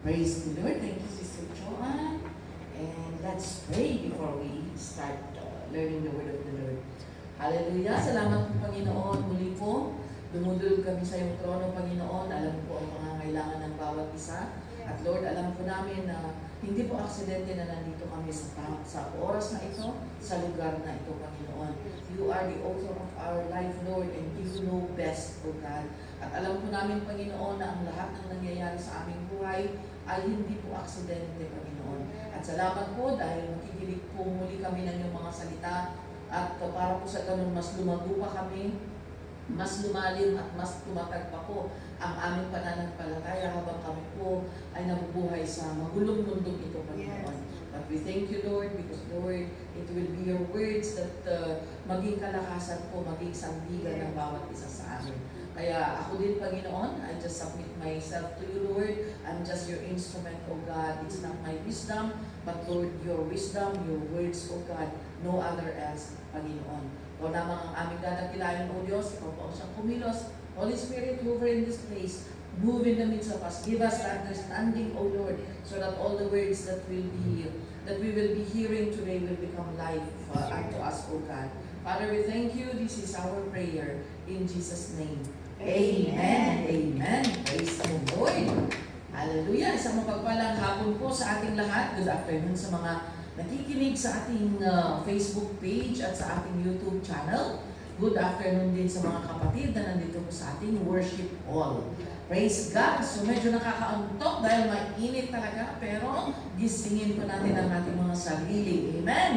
Praise the Lord. Thank you, Sister Joanne. And let's pray before we start learning the Word of the Lord. Hallelujah. Salamat po, Panginoon. Muli po, dumudulog kami sa iyong trono, Panginoon. Alam po ang pangangailangan ng bawat isa. At Lord, alam po namin na hindi po aksidente na nandito kami sa oras na ito, sa lugar na ito, Panginoon. You are the author of our life, Lord, and you know best, O God. At alam po namin, Panginoon, na ang lahat ng nangyayari sa aming buhay ay hindi po aksidente, Panginoon. At salamat po dahil makikinig po muli kami ng iyong mga salita at para po sa ganun mas lumago pa kami, mas lumalim at mas tumatag pa po ang aming pananampalataya habang kami po ay nabubuhay sa magulong mundong ito, Panginoon. But we thank you, Lord, because, Lord, it will be your words that maging kalakasan po, maging sandigan ng bawat isa sa amin. Kaya ako din, Panginoon, I just submit myself to you, Lord. I'm just your instrument, O God. It's not my wisdom, but Lord, your wisdom, your words, O God, no other else, Panginoon. O lamang ang aming dadakilain, O Diyos, ikaw po ang siyang kumilos. Holy Spirit, hover in this place. Move in the midst of us. Give us understanding, O Lord, so that all the words that we will be hearing today will become life unto us, O God. Father, we thank you. This is our prayer in Jesus' name. Amen. Amen. Praise the Lord. Hallelujah. Isang mapagpalang hapon po sa ating lahat. Good afternoon sa mga nakikinig sa ating Facebook page at sa ating YouTube channel. Good afternoon din sa mga kapatid na nandito po sa ating worship hall. Praise God! So medyo nakakaantok dahil mainit talaga, pero gisingin po natin ang ating mga sarili. Amen!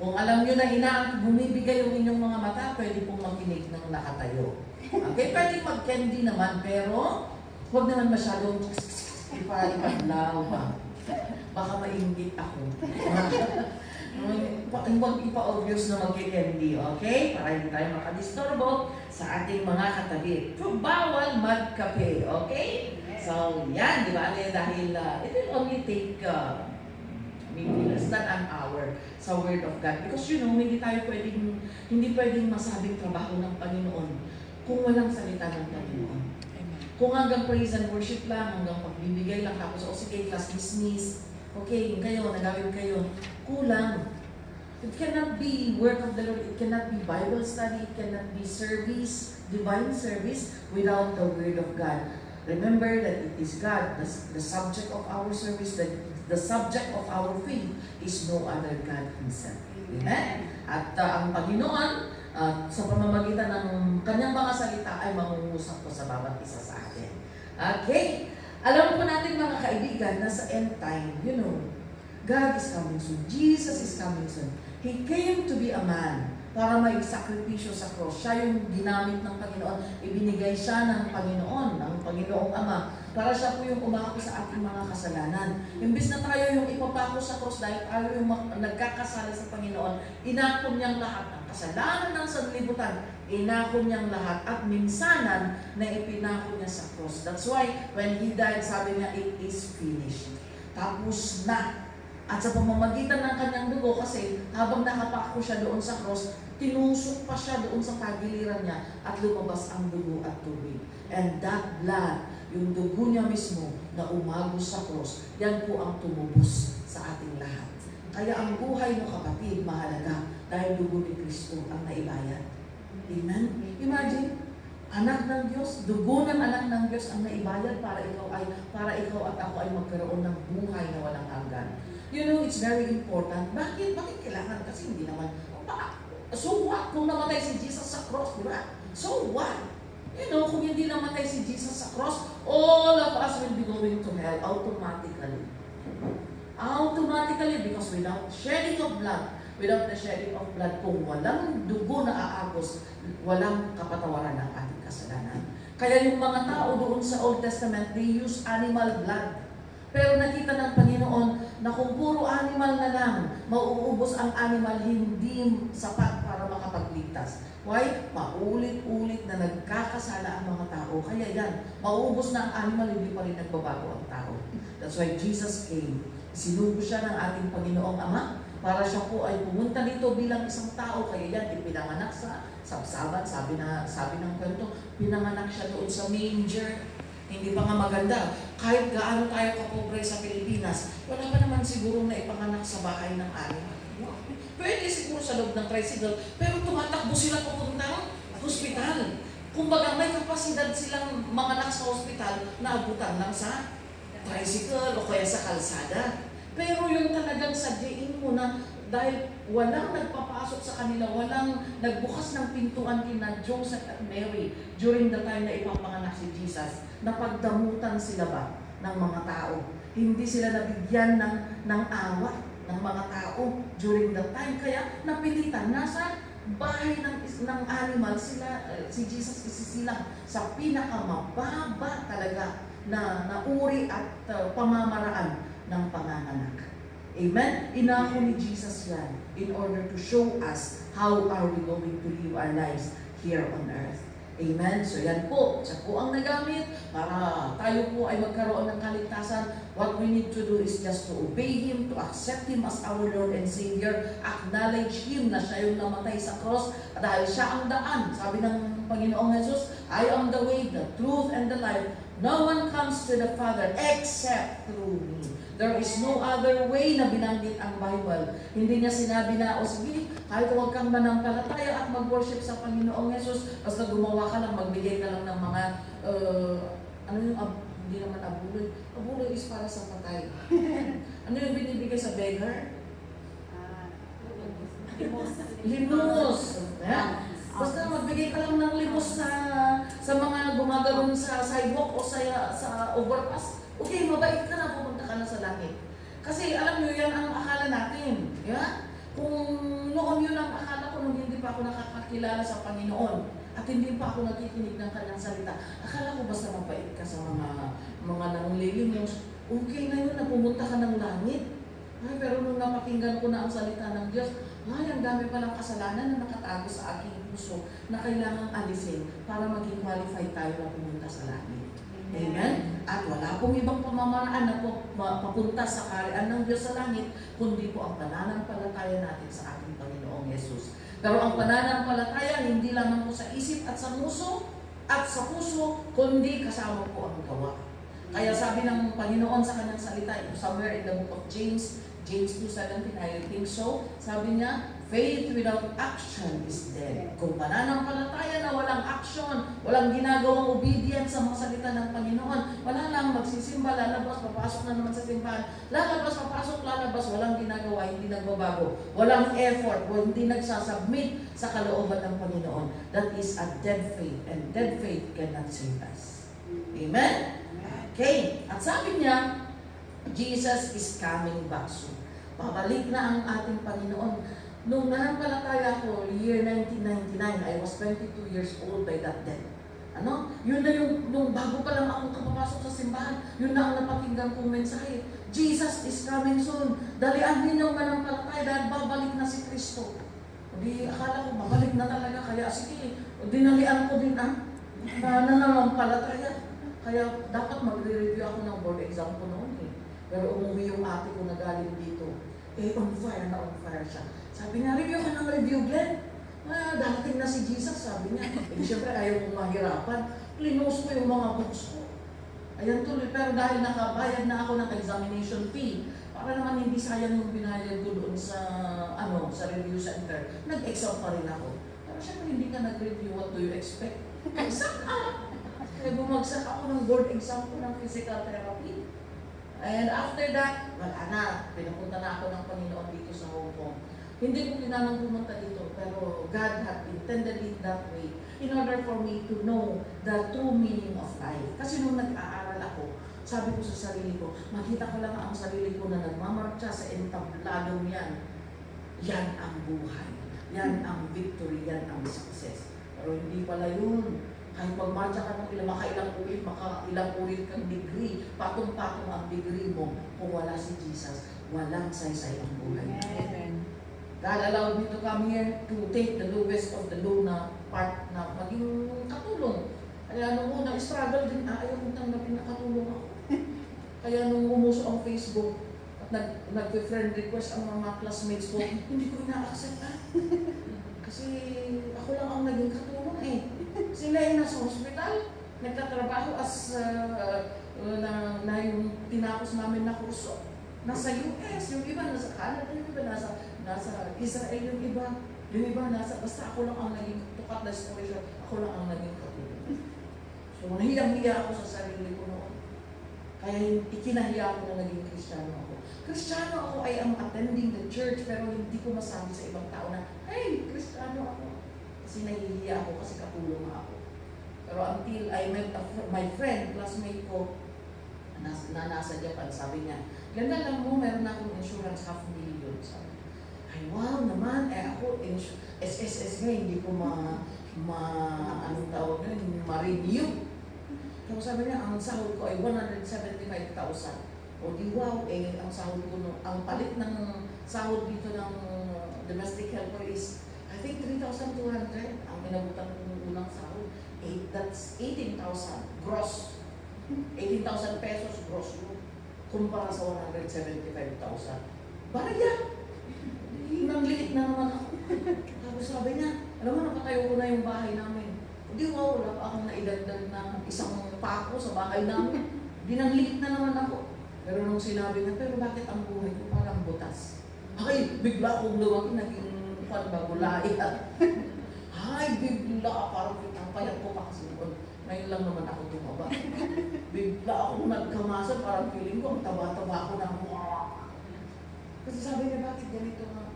Kung alam nyo na bumibigay yung inyong mga mata, pwede pong makinig ng nakatayo. Okay, pwede mag-candy naman, pero huwag naman masyadong ipaglaw ba. Baka mainggit ako. Huwag ipa-obvious na mag-candy, okay? Para hindi tayo makadisturbo sa ating mga katabi. Bawal magkape, okay? So, yan, di ba? Dahil it will only take maybe less than an hour sa Word of God. Because hindi pwedeng masabing trabaho ng Panginoon kung walang salita ng Panginoon. Kung hanggang praise and worship lang, hanggang pagbibigay lang, tapos, sige, class dismiss, okay, nagawin kayo, kulang. It cannot be word of the Lord, it cannot be Bible study, it cannot be service, divine service, without the Word of God. Remember that it is God, the subject of our service, the subject of our faith is no other God Himself. Amen? At ang Panginoon, sa pamamagitan ng kanyang mga salita ay mangungusap po sa bawat isa sa atin. Okay? Alam po natin mga kaibigan na sa end time, God is coming soon. Jesus is coming soon. He came to be a man para magsakripisyo sa cross. Siya yung ginamit ng Panginoon. Ibinigay siya ng Panginoon, ng Panginoong Ama, para siya po yung umako sa ating mga kasalanan. Imbis na tayo yung ipapako sa cross dahil tayo yung nagkakasala sa Panginoon, inako niyang lahat ng kasalanan ng sanlibutan. Inako niyang lahat at minsanan na ipinako niya sa cross. That's why when He died, sabi niya, it is finished. Tapos na. At sa pamamagitan ng kanyang dugo, kasi habang nakapako siya doon sa cross, tinusok pa siya doon sa tagiliran niya at lumabas ang dugo at tubig. And that blood, yung dugo niya mismo na umagos sa cross, yan po ang tumubos sa ating lahat. Kaya ang buhay mo, kapatid, mahalaga dahil dugo ni Kristo ang naibayad. Amen? Imagine, anak ng Diyos, dugo ng anak ng Diyos ang naibayad para ikaw at ako ay magkaroon ng buhay na walang hanggan. It's very important. Bakit kailangan? Kasi hindi naman, so what? Kung namatay si Jesus sa cross, di ba? So what? Kung hindi namatay si Jesus sa cross, all of us will be going to hell automatically. Automatically, because without shedding of blood, without the shedding of blood, kung walang dugo na aagos, walang kapatawaran ng ating kasalanan. Kaya yung mga tao doon sa Old Testament, they use animal blood. Pero nakita ng Panginoon na kung puro animal na lang, mauubos ang animal, hindi sapat para makapagligtas. Why? Paulit-ulit na nagkakasala ang mga tao. Kaya yan, mauubos na ang animal, hindi pa rin nagbabago ang tao. That's why Jesus came. Sinugo siya ng ating Panginoong Ama para siya po ay pumunta dito bilang isang tao. Kaya yan, ipinanganak sa sabsaban. Sabi ng kwento, pinanganak siya doon sa manger. Hindi pa nga maganda. kahit gaano tayo kapobre sa Pilipinas, wala pa naman siguro na ipanganak sa bahay ng animal. Pwede siguro sa loob ng tricycle, pero tumatakbo sila papuntang hospital. Kumbaga may kapasidad silang manganak sa hospital na abutan lang sa tricycle o kaya sa kalsada. Pero yung talagang sadyain mo na dahil walang nagpapasok sa kanila, walang nagbukas ng pintuan kina Joseph at Mary during the time na ipapanganak si Jesus, napagdamutan sila ba ng mga tao? Hindi sila nabigyan ng awa ng mga tao during that time. Kaya napilitan, nasa bahay ng animal sila, si Jesus isisilang sa pinakamababa talaga na uri at pamamaraan ng panganganak. Amen? Inako ni Jesus yan in order to show us how are we going to live our lives here on earth. Amen? So yan po, siya po ang nagamit para tayo po ay magkaroon ng kaligtasan. What we need to do is just to obey Him, to accept Him as our Lord and Savior, acknowledge Him na siya yung namatay sa cross dahil siya ang daan. Sabi ng Panginoong Jesus, I am the way, the truth, and the life. No one comes to the Father except through me. There is no other way na binanggit ang Bible. Hindi niya sinabi na, o sige, kahit huwag kang manampalataya at mag-worship sa Panginoong Jesus, basta gumawa ka lang, magbigay ka lang ng mga, hindi naman abuloy. Abuloy is para sa patay. Ano yung binibigay sa beggar? Limos. Basta magbigay ka lang ng limos sa mga gumagano'n sa sidewalk o sa overpass. Okay, mabait ka na, pupunta ka na sa langit. Kasi alam nyo, yan ang akala natin. Yeah? Kung noon yun ang akala ko, nung hindi pa ako nakakakilala sa Panginoon at hindi pa ako nakikinig ng kanyang salita, akala ko basta mabait ka sa mga nanglilimos, okay na yun na pumunta ka ng langit. Ay, pero nung napakinggan ko na ang salita ng Diyos, ay, ang dami palang kasalanan na nakatago sa aking puso na kailangang alisin para maging qualified tayo na pumunta sa langit. Amen? At wala pong ibang pamamaraan na papunta sa kaharian ng Diyos sa langit, kundi po ang pananampalataya natin sa ating Panginoong Yesus. Pero ang pananampalataya, hindi lamang po sa isip at sa puso, kundi kasama po ang gawa. Kaya sabi ng Panginoon sa kanyang salita, somewhere in the book of James 2:17, I think so, sabi niya, faith without action is dead. Kung pananampalataya na walang action, walang ginagawang obedience sa mga salita ng Panginoon, wala lang, magsisimba, lalabas, papasok na naman sa simbahan, lalabas, papasok, lalabas, walang ginagawa, hindi nagbabago, walang effort, hindi nagsasubmit sa kalooban ng Panginoon. That is a dead faith, and dead faith cannot save us. Amen? Okay, at sabi niya, Jesus is coming back soon. Babalik na ang ating Panginoon. Nung nanampalataya ko, year 1999, I was 22 years old by that day. Yun na nung bago pa lang akong kapapasok sa simbahan, yun na ang napakinggan kong mensahe. Jesus is coming soon. Dalian din yung manampalataya dahil babalik na si Kristo. Di akala ko, babalik na talaga. Kaya sige, dinalian ko din nananampalataya. Kaya dapat magre-review ako ng board exam ko noon eh. Pero umuwi yung ate ko na galing dito. On fire siya. Sabi niya, review ka ng review, Glenn. Dating na si Jesus, sabi niya. Siyempre, ayaw kong mahirapan. Linus ko yung mga books ko. Ayan tuloy. Pero dahil nakabayad na ako ng examination fee, para naman hindi sayang yung binayad ko doon sa review center, nag-exam pa rin ako. Pero siyempre, hindi ka nag-review, what do you expect? Exam ka! Kaya bumagsak ako ng board exam ko ng physical therapy. And after that, wala na. Pinapunta na ako ng Panginoon dito sa Hong Kong. Hindi ko pinanang pumunta dito, pero God had intended it that way in order for me to know the true meaning of life. Kasi nung nag-aaral ako, sabi ko sa sarili ko, makita ko lang ang sarili ko na nagmamarcha sa entabladong yan. Yan ang buhay. Yan ang victory. Yan ang success. Pero hindi pala yun. Kahit magmarcha ka ng makailang ulit kang degree, patong-patong ang degree mo, kung wala si Jesus, walang saysay ang buhay. Amen. God allowed me to come here to take the lowest of the low na part na maging katulong. Kaya nung unang struggle din, ayaw kong tanggapin na katulong ako. Kaya nung umuso ang Facebook, at nag-friend request ang mga classmates ko, hindi ko na-accept Kasi ako lang ang naging katulong eh. Sila ay nasa hospital. nagtatrabaho as na yung tinapos namin na kurso. Nasa US, yung iba nasa Canada, yung iba nasa Israel, yung iba nasa, basta ako lang ang naging, to cut the story short, ako lang ang naging katulad. So, nahiyang-hiya ako sa sarili ko noon. Kaya ikinahiya ko na naging Kristiyano ako. Kristiyano ako, I am attending the church, pero hindi ko masabi sa ibang tao na, hey, Kristiyano ako. Kasi nahihiya ako, kasi katulong ako. Pero until I met my friend, classmate ko, na nasa Japan, sabi niya, ganda lang mo, meron na akong insurance $500,000. Sabi, ay wow naman, ako, SSS nga, hindi ko anong tawag na, ma-renew. Tapos sabi niya, ang sahod ko ay $175,000. O di wow, ang sahod ko, ang palit ng sahod dito ng domestic helper is, I think 3,200 ang inabutan ko ng unang sahod. That's 18,000 gross. 18,000 pesos gross yun. Kumpara sa 175,000. Barya! Nang liit na naman ako. Tapos sabi niya, alam mo, napatayo ko na yung bahay namin. Hindi wow, wala pa akong naidagdag na isang pako sa bahay namin. Di nang liit na naman ako. Pero nung sinabi niya, pero bakit ang buhay ko parang butas? Ay, bigla akong lumaki, naging bagulay. Ay, bigla, parang ang payat ko pa kasi noon. Ngayon lang naman ako tumaba. Bigla ako nagkamasa, parang feeling ko, ang taba-taba ko ng kasi sabi niya, bakit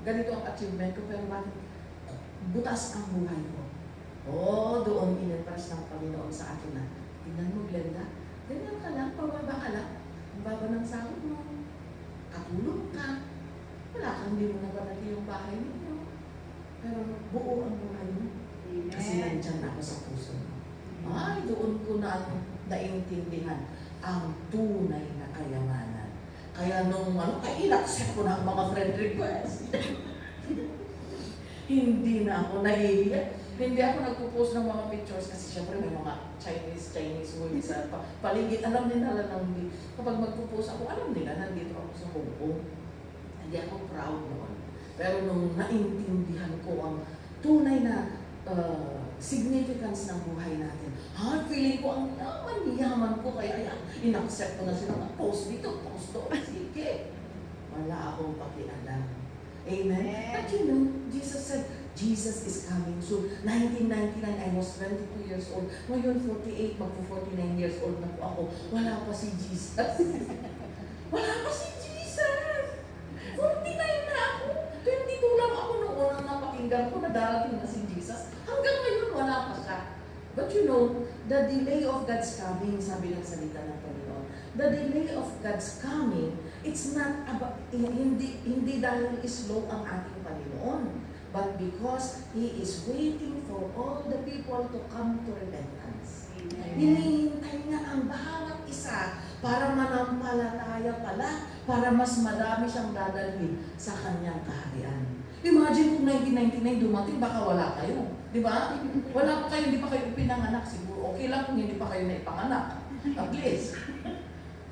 ganito ang achievement ko, pero bakit butas ang buhay ko? Doon in-impress ng Panginoon sa akin na, tingnan mo, Glenda, ganyan ka lang, pababa ka lang, ang baba ng sahod mo, katulog ka, wala kang hindi mo nabalaki yung bahay ninyo, pero buo ang buhay mo. Kasi nandyan ako sa puso mo. Ay, doon ko na naintindihan ang tunay na kayamanan. Kaya nung in-accept ko na ang mga friend request. Hindi na ako nahihiya. Hindi ako nagpo-post ng mga pictures kasi syempre may mga Chinese words sa paligid. Alam nila lang kapag magpo-post ako, alam nila nandito ako sa Hong Kong. Hindi ako proud noon. Pero nung naintindihan ko ang tunay na significance ng buhay natin. Feeling ko ang yaman ko, kaya ayan, in-accept ko na sila na post dito, post doon, sige. Wala akong pakialam. Amen? But you know, Jesus said, Jesus is coming soon. 1999, I was 22 years old. Ngayon, 48, magpo-49 years old na po ako. Wala pa si Jesus. Wala pa si Jesus! 49 na ako. 22 lang ako noong unang napakinggan ko na darating na si Jesus. Hanggang ngayon, wala pa siya. But you know, the delay of God's coming, sabi ng salita ng Panginoon, the delay of God's coming, it's not about, hindi dahil slow ang ating Panginoon, but because He is waiting for all the people to come to repentance. Hinihintay niya ang bawat isa para manampalataya pala, para mas madami siyang dadalhin sa kanyang kaharian. Imagine kung 1999 dumating, baka wala kayo. Di ba? Wala pa kayo, hindi pa kayo pinanganak. Siguro okay lang kung hindi pa kayo naipanganak. At least.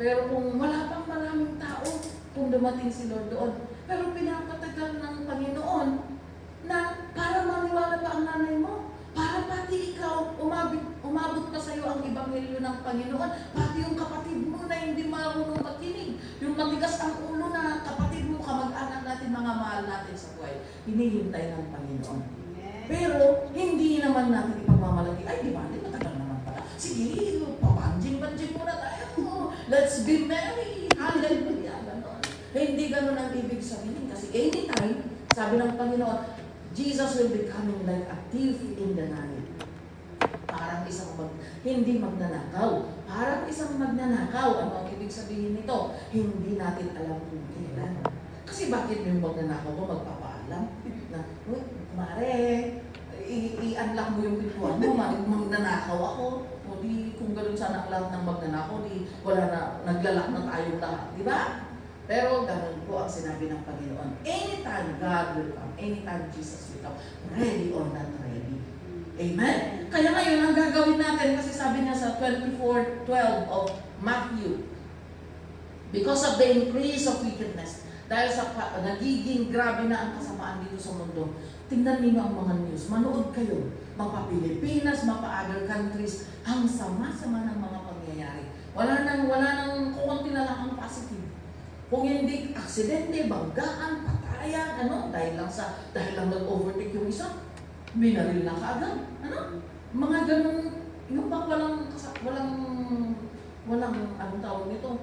Pero kung wala pang maraming tao, kung dumating si Lord doon, pero pinapatagal ng Panginoon na para maniwala pa ang nanay mo, para pati ikaw, umabot pa sa iyo ang ebanghelyo ng Panginoon, pati yung kapatid mo na hindi marunong makinig, yung matigas ang ulo na kapatid mo, kamag-anak natin, mga mahal natin sa buhay, hinihintay ng Panginoon. Pero hindi naman natin ipagmamalaki, ay di ba, matagal naman pala. Sige, papanjing-panjing muna tayo. Let's be merry. Hallelujah. Ganon. Hindi ganon ang ibig sabihin. Kasi anytime, sabi ng Panginoon, Jesus will be coming like a thief in the night. Parang isang hindi magnanakaw. Parang isang magnanakaw. Ano ang ibig sabihin nito? Hindi natin alam kung kailan. Kasi bakit yung magnanakaw ko magpapaalam? Na, mare, i-unlock mo yung pintuan mo, magnanakaw ako. O di, kung gano'n sana ang lahat ng magnanakaw, di wala na, naglalak na tayong lahat. Di ba? Pero gano'n po ang sinabi ng Panginoon. Anytime God will come, anytime Jesus will come, ready or not ready. Amen? Kaya ngayon, ang gagawin natin, kasi sabi niya sa 24:12 of Matthew, because of the increase of wickedness, dahil sa nagiging grabe na ang kasamaan dito sa mundo, tingnan niyo ang mga news, manood kayo, mapa-Pilipinas, mapa-other countries, ang sama-sama ng mga pangyayari. Wala nang kukunti na lang ang positive. Kung hindi, aksidente, banggaan, patayan, dahil lang nag-overtake yung isa, binaril na kaagad, mga ganun, yung bang walang, anong tawag nito,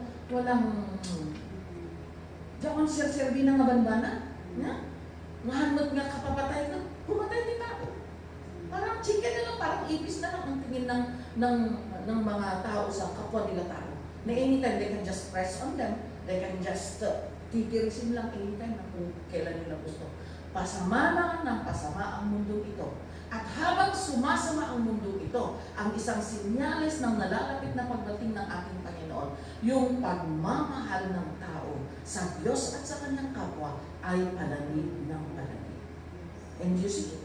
diyan sir-serbi ng nabanbana, mahanot nga kapapatay na, pumatay din tao. Parang chicken na lang, parang ipis na lang ang tingin ng mga tao sa kapwa nila tao. Na anytime they can just press on them, they can just titirisin lang anytime na kung kailan nila gusto. Pasama lang ng pasama ang mundo ito. At habang sumasama ang mundo ito, ang isang sinyales ng nalalapit na pagdating ng ating Panginoon, yung pagmamahal ng tao sa Diyos at sa kanyang kapwa ay palanib ng palanib. And you see,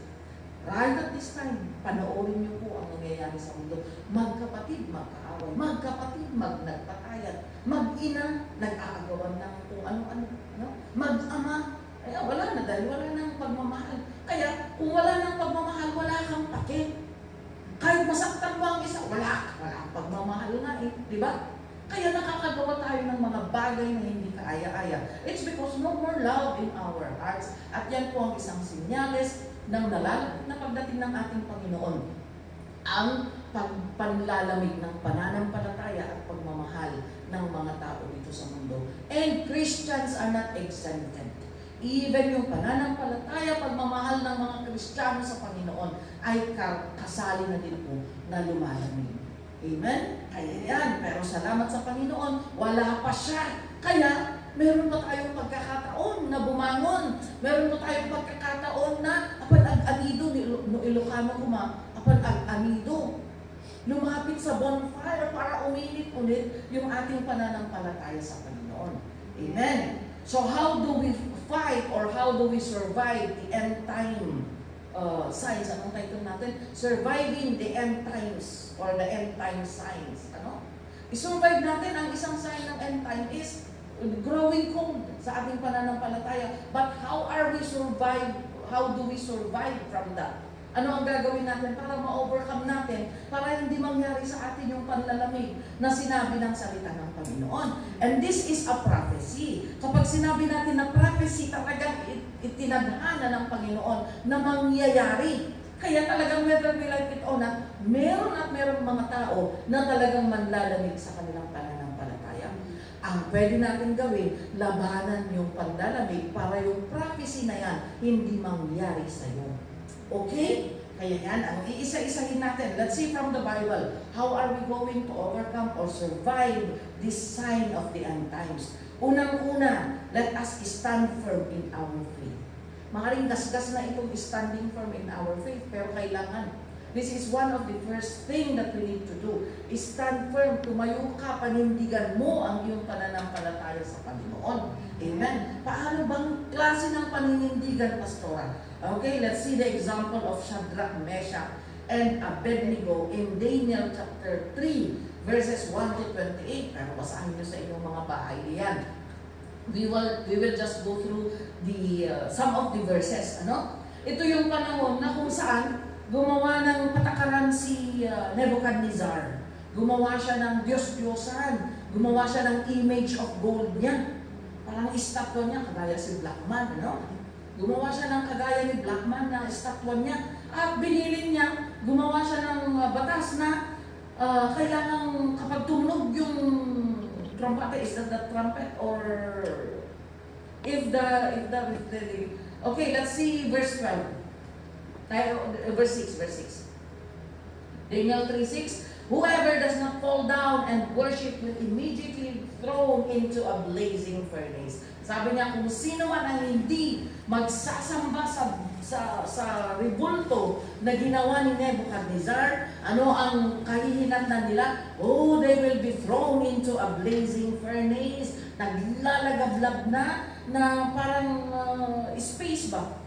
right at this time, panoorin niyo po ang nangyayari sa mundo. Magkapatid, magkaaway. Magkapatid, nagpatayan. Mag-ina, nag-aagawan ng kung ano-ano. Mag-ama, wala na dahil wala nang pagmamahal. Kaya kung wala nang pagmamahal, wala kang pake. Kahit masaktan mo ang isa, wala kang pagmamahal nga di ba? Kaya nakakagawa tayo ng mga bagay na hindi kaaya-aya. It's because no more love in our hearts. At yan po ang isang sinyales ng nalalapit na pagdating ng ating Panginoon. Ang panlalamig ng pananampalataya at pagmamahal ng mga tao dito sa mundo. And Christians are not exempted. Even yung pananampalataya, pagmamahal ng mga Kristiyano sa Panginoon ay kasali na din po na lumalamig. Amen? Kaya yan. Pero salamat sa Panginoon, wala pa siya. Kaya, meron pa tayong pagkakataon na bumangon. Meron pa tayong pagkakataon na apan ag-anido, no Ilocano kuma, apan ag-anido. Lumapit sa bonfire para uminit ulit yung ating pananampalataya sa Panginoon. Amen? So how do we fight or how do we survive the end time signs? Anong title natin? Surviving the end times or the end time signs. I-survive natin ang isang sign ng end time is growing cold sa ating pananampalataya. But how do we survive from that? Ano ang gagawin natin para ma-overcome natin, para hindi mangyari sa atin yung panlalamig na sinabi ng salita ng Panginoon. And this is a prophecy. Kapag sinabi natin na prophecy, talagang itinadhana ng Panginoon na mangyayari. Kaya talagang whether we like it or not, meron mga tao na talagang manlalamig sa kanilang pananampalataya. Ang pwede natin gawin, labanan yung panlalamig para yung prophecy na yan hindi mangyari sa iyo. Okay? Kaya yan, ang iisa-isahin natin. Let's see from the Bible, how are we going to overcome or survive this sign of the end times? Unang-una, let us stand firm in our faith. Maaaring gasgas na itong standing firm in our faith, pero kailangan. This is one of the first thing that we need to do. Stand firm, tumayo ka, panindigan mo ang iyong pananampalataya sa Panginoon. Amen. Paano bang klase ng paninindigan, Pastora? Okay, let's see the example of Shadrach, Meshach, and Abednego in Daniel chapter 3, verses 1 to 28. Pero basahin nyo sa inyong mga bahay yan. We will just go through the some of the verses. Ito yung panahon na kung saan gumawa ng patakaran si Nebuchadnezzar. Gumawa siya ng Diyos-Diyosan. Gumawa siya ng image of gold niya. Parang estatwa niya, kagaya si Blackman, Gumawa siya ng kagaya ni Blackman na estatwa niya. At binilin niya, gumawa siya ng batas na kailangan kapag tumunog yung trumpet, is that the trumpet or if the okay, let's see verse 12. Verse 6. Daniel 3:6. Whoever does not fall down and worship will immediately thrown into a blazing furnace. Sabi niya, kung sino man ang hindi magsasamba sa ribulto na ginawa ni Nebuchadnezzar, ano ang kahihinatnan nila? Oh, they will be thrown into a blazing furnace. Naglalagablab na parang space ba?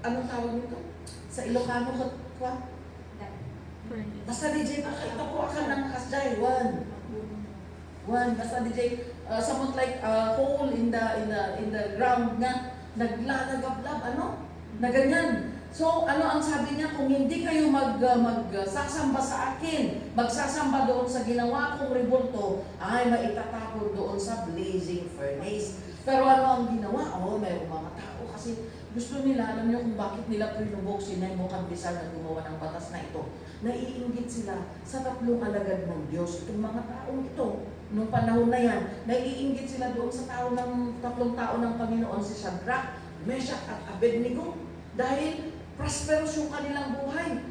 Anong tawag nito? Sa Ilocano kwa? Basta DJ, pakita po ako ng kasjay. One. Basta DJ, somewhat like a hole in the ground nga, naglalagablab, na ganyan. So, ang sabi niya, kung hindi kayo magsasamba sa akin, magsasamba doon sa ginawa kong rebulto, ay maitatapon doon sa blazing furnace. Pero ang ginawa? Mayroong mga tao kasi gusto nila, alam niyo kung bakit nila pinubok si Nebuchadnezzar na gumawa ng batas na ito. Naiinggit sila sa tatlong alagad ng Diyos. Itong mga taong ito, nung panahon na yan, naiinggit sila doon sa tatlong tao ng Panginoon, si Shadrach, Meshach at Abednego. Dahil prosperous yung kanilang buhay.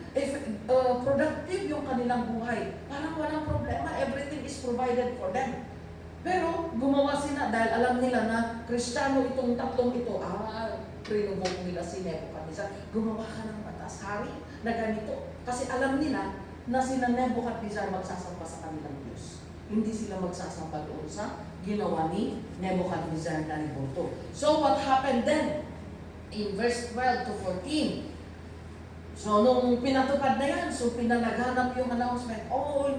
Productive yung kanilang buhay. Parang walang problema. Everything is provided for them. Pero gumawa sila dahil alam nila na Kristiyano itong tatlong ito. Prinubok nila si Nebuchadnezzar. Gumawa ka ng batas, hari, na ganito. Kasi alam nila na sina Nebuchadnezzar magsasamba sa kanilang Diyos. Hindi sila magsasamba doon sa ginawa ni Nebuchadnezzar na rebulto. So what happened then? In verse 12 to 14, so, nung pinatupad na yan, so pinalaganap yung announcement,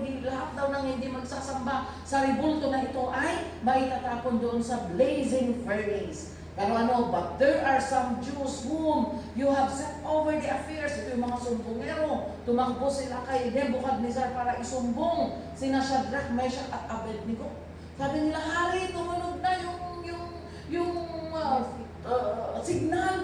hindi lahat daw ng hindi magsasamba sa rebulto na ito ay maitatapon doon sa blazing furnace. Pero but there are some Jews whom you have set over the affairs. Ito yung mga sumbongero. Tumakbo sila kay Nebuchadnezzar para isumbong sina Shadrach, Meshach at Abednego. Sabi nila, hari, tumunog na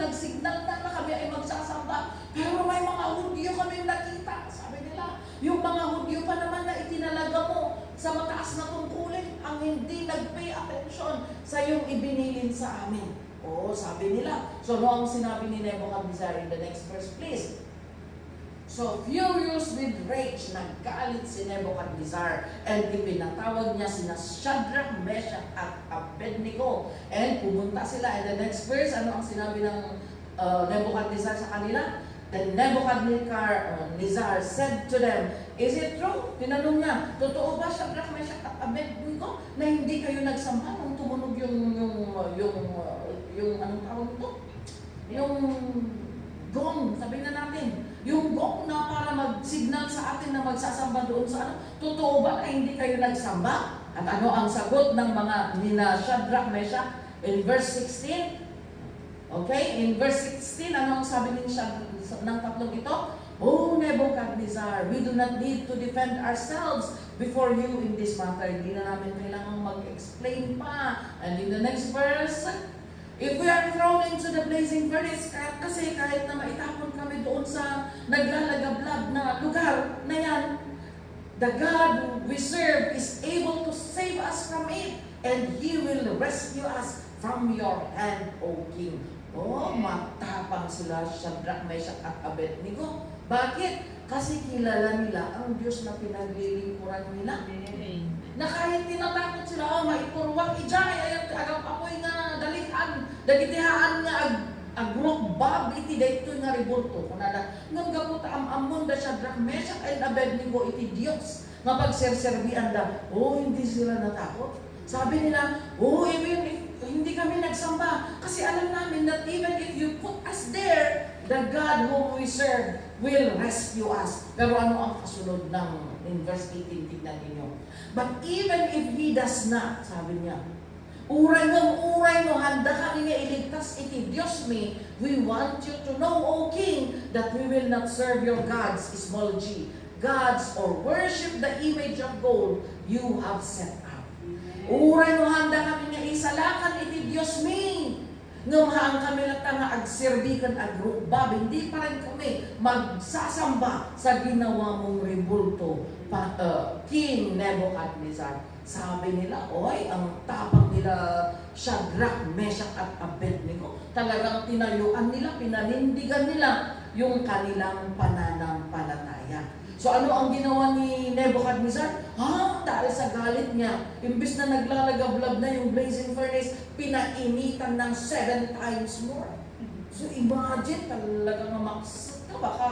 nagsignal na kami ay magsasamba. Pero may mga Hudyo kami nakita. Sabi nila, yung mga Hudyo pa naman na itinalaga mo sa mataas na tungkulin ang hindi nag-pay attention sa iyong ibinilin sa amin. Sabi nila. So, ang sinabi ni Nebuchadnezzar in the next verse, please. So, furious with rage, nagkaalit si Nebuchadnezzar and ipinatawag niya sina Shadrach, Meshach at Abednego. And pumunta sila. And the next verse, ang sinabi ng Nebuchadnezzar sa kanila? Then Nebuchadnezzar said to them, is it true? Tinanong niya, totoo ba Shadrach, Meshach at Abednego na hindi kayo nagsamba nung tumunog yung anong tawag ito? Yung gong, sabihin na natin, yung gong na para mag-signal sa atin na magsasamba doon sa totoo ba na hindi kayo nagsamba? At ang sagot ng mga nina Shadrach, Meshach in verse 16? Okay, in verse 16, ang sabi ng tatlong ito? Nebuchadnezzar, we do not need to defend ourselves before you in this matter. Hindi na namin kailangang mag-explain pa. And in the next verse, if we are thrown into the blazing furnace, kasi kahit na maitapon kami doon sa naglalagablab na lugar na yan, the God we serve is able to save us from it, and He will rescue us from your hand, O King. Matapang sila Shadrach, Meshach at Abednego. Bakit? Kasi kilala nila ang Diyos na pinaglilingkuran nila. Na kahit tinatakot sila, maipurwak ijay, ayat agang apoy nga dalihan, dagitihaan nga agrok bab iti dayto nga rebulto. Kunada, ngam gamot amon da Shadrach, Meshach and Abednego iti Dios nga pagserserbian da. Hindi sila natakot. Sabi nila, even if hindi kami nagsamba, kasi alam namin that even if you put us there, the God whom we serve will rescue us. Pero ang kasunod ng in verse 18, tignan ninyo. But even if He does not, sabi niya, uray mo, handa kami nga iligtas iti Diyos mi, we want you to know, O King, that we will not serve your gods, small g, gods, or worship the image of gold you have set up. Uray mo, handa kami nga isalakan iti Diyos mi. Ngumhaan kami lang nga agserbikan agrubab. Hindi pa rin kami magsasamba sa ginawa mong rebulto, King Nebuchadnezzar. Sabi nila, ang tapang nila Shadrach, Meshach at Abednego. Talagang tinayuan nila, pinanindigan nila yung kanilang pananampalataya. So ang ginawa ni Nebuchadnezzar? Dahil sa galit niya, imbis na naglalagablab na yung blazing furnace, pinainitan ng 7 times more. So imagine, talagang maksat ka, baka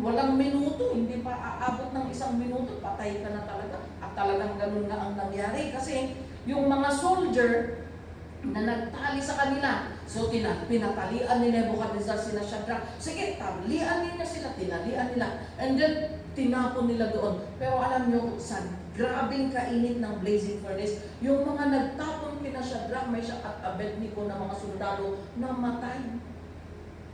walang minuto, hindi pa aabot ng 1 minuto, patay ka na talaga. At talagang ganun nga ang nangyari. Kasi yung mga soldier, na nagtali sa kanila. So, pinatalian ni Nebuchadnezzar sila Shadrach. Sige, talian ninyo sila, tinalian nila. And then, tinapon nila doon. Pero alam nyo, sa grabing kainit ng blazing furnace, yung mga nagtapon kina Shadrach, Meshach at Abednego na mga sundalo, namatay.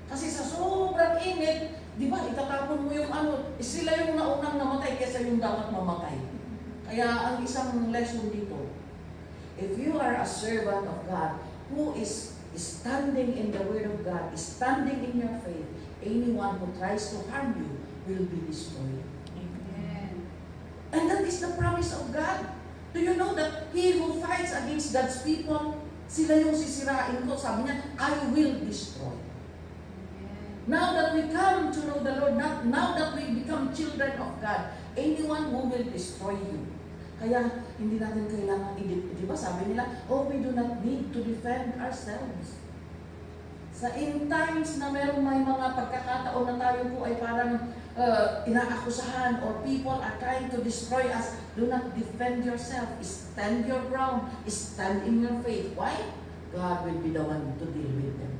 Kasi sa sobrang init, di ba, itatapon mo yung sila yung naunang namatay kaysa yung dapat mamatay. Kaya ang isang lesson dito, if you are a servant of God who is standing in the Word of God, is standing in your faith, anyone who tries to harm you will be destroyed. Amen. And that is the promise of God. Do you know that he who fights against God's people, sila yung sisirain ko? Sabi niya, I will destroy. Now that we come to know the Lord, now that we become children of God, anyone who will destroy you. Kaya hindi natin kailangan, di ba sabi nila, oh, we do not need to defend ourselves. Sa end times na may mga pagkakataon na tayo po ay parang inaakusahan or people are trying to destroy us, do not defend yourself. Stand your ground. Stand in your faith. Why? God will be the one to deal with them.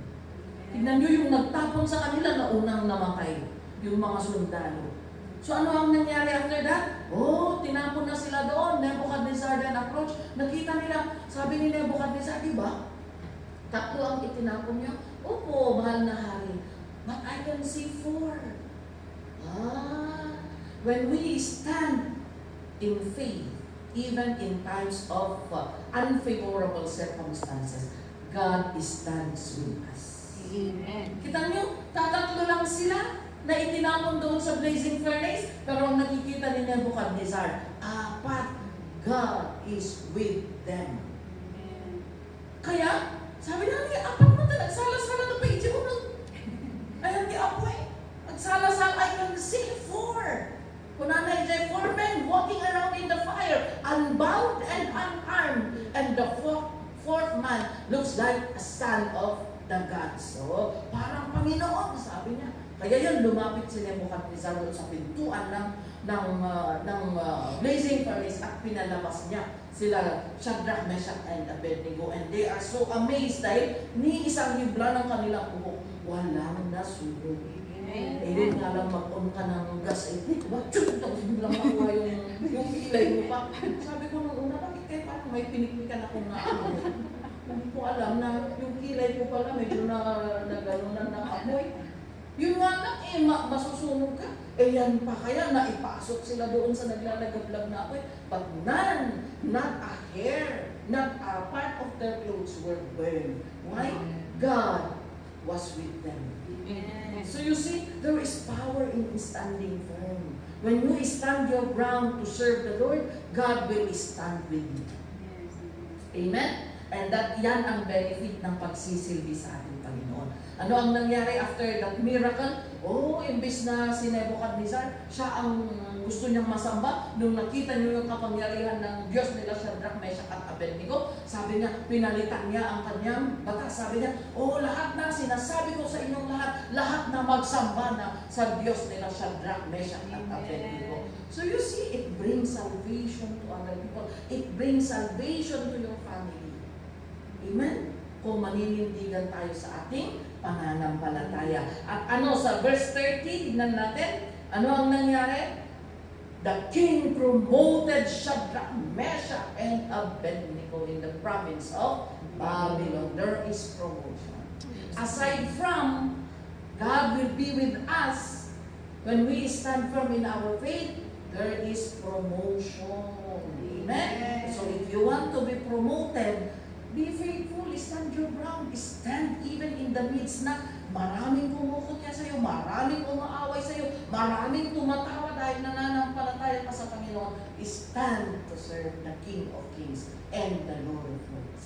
Tignan nyo yung nagtapon sa kanila na unang namatay, yung mga sundalo. So ano ang nangyari after that? Oh, tinapon na sila doon. Nebuchadnezzar then approach. Nakita nila, sabi ni Nebuchadnezzar, di ba? 3 ang itinapon niya. Opo, mahal na hari. But I can see 4. When we stand in faith, even in times of unfavorable circumstances, God stands with us. Amen. Kita nyo, 3 lang sila na itinapon doon sa blazing furnace, pero ang nakikita ni Nebuchadnezzar, 4, God is with them. Amen. Kaya, sabi na, 4 na talaga, nagsala-sala na pa iti ko nun. Ayan, di apoy. Nagsala-sala, I can see 4. Kunanay jay 4 men walking around in the fire, unbound and unarmed. And the fourth man looks like a son of the gods. So, parang Panginoon, sabi niya. Kaya yun, lumapit si Nebuchadnezzar doon sa pintuan ng blazing furnace at pinalabas niya sila Shadrach, Meshach, and Abednego. And they are so amazed dahil ni isang hibla ng kanilang buhok, walang nasunog. Eh, din nga lang mag-on ka ng gas, diba? Tapos biglang makuha yung kilay mo pa. Sabi ko nung una, bakit kayo parang may piniknikan akong hindi ko alam na yung kilay ko pala medyo nagalunan ng amoy. Yun nga lang, masusunog ka. Yan pa kaya naipasok sila doon sa naglalagablag na apoy. But none, not a hair, not a part of their clothes were burned. Why? God was with them. So you see, there is power in standing firm. When you stand your ground to serve the Lord, God will stand with you. Amen? And yan ang benefit ng pagsisilbi sa ating Panginoon. Ano ang nangyari after that miracle? Oh, imbis na si Nebuchadnezzar, siya ang gusto niyang masamba. Nung nakita niyo yung kapangyarihan ng Diyos nila, Shadrach, Meshach at Abednego, sabi niya, pinalitan niya ang kanyang batas. Sabi niya, oh, lahat na, sinasabi ko sa inyong lahat na magsamba na sa Diyos nila, Shadrach, Meshach at Abednego. So you see, it brings salvation to other people. It brings salvation to your family. Amen? Kung maninindigan tayo sa ating pananampalataya. At sa verse 30, tignan natin, ano ang nangyari? The king promoted Shadrach, Meshach, and Abednego in the province of Babylon. There is promotion. Aside from, God will be with us when we stand firm in our faith, there is promotion. Amen? So if you want to be promoted, be faithful, stand your ground, stand even in the midst na maraming kumukutya sa'yo, maraming umaaway sa'yo, maraming tumatawa dahil nananampalataya ka sa Panginoon. Stand to serve the King of Kings and the Lord of Lords.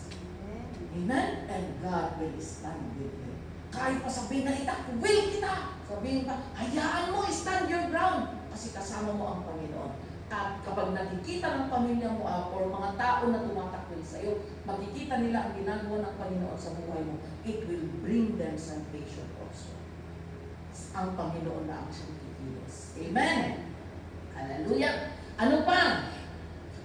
Amen? And God will stand with you. Kahit pa sabihin na itakwil kita, sabihin pa, hayaan mo, stand your ground, kasi kasama mo ang Panginoon. At kapag nakikita ng pamilya mo or mga tao na tumatakwil sa iyo, makikita nila ang ginagawa ng Panginoon sa buhay mo, it will bring them salvation also. Ang Panginoon na ang siyang kikilos. Amen! Hallelujah! Ano pa?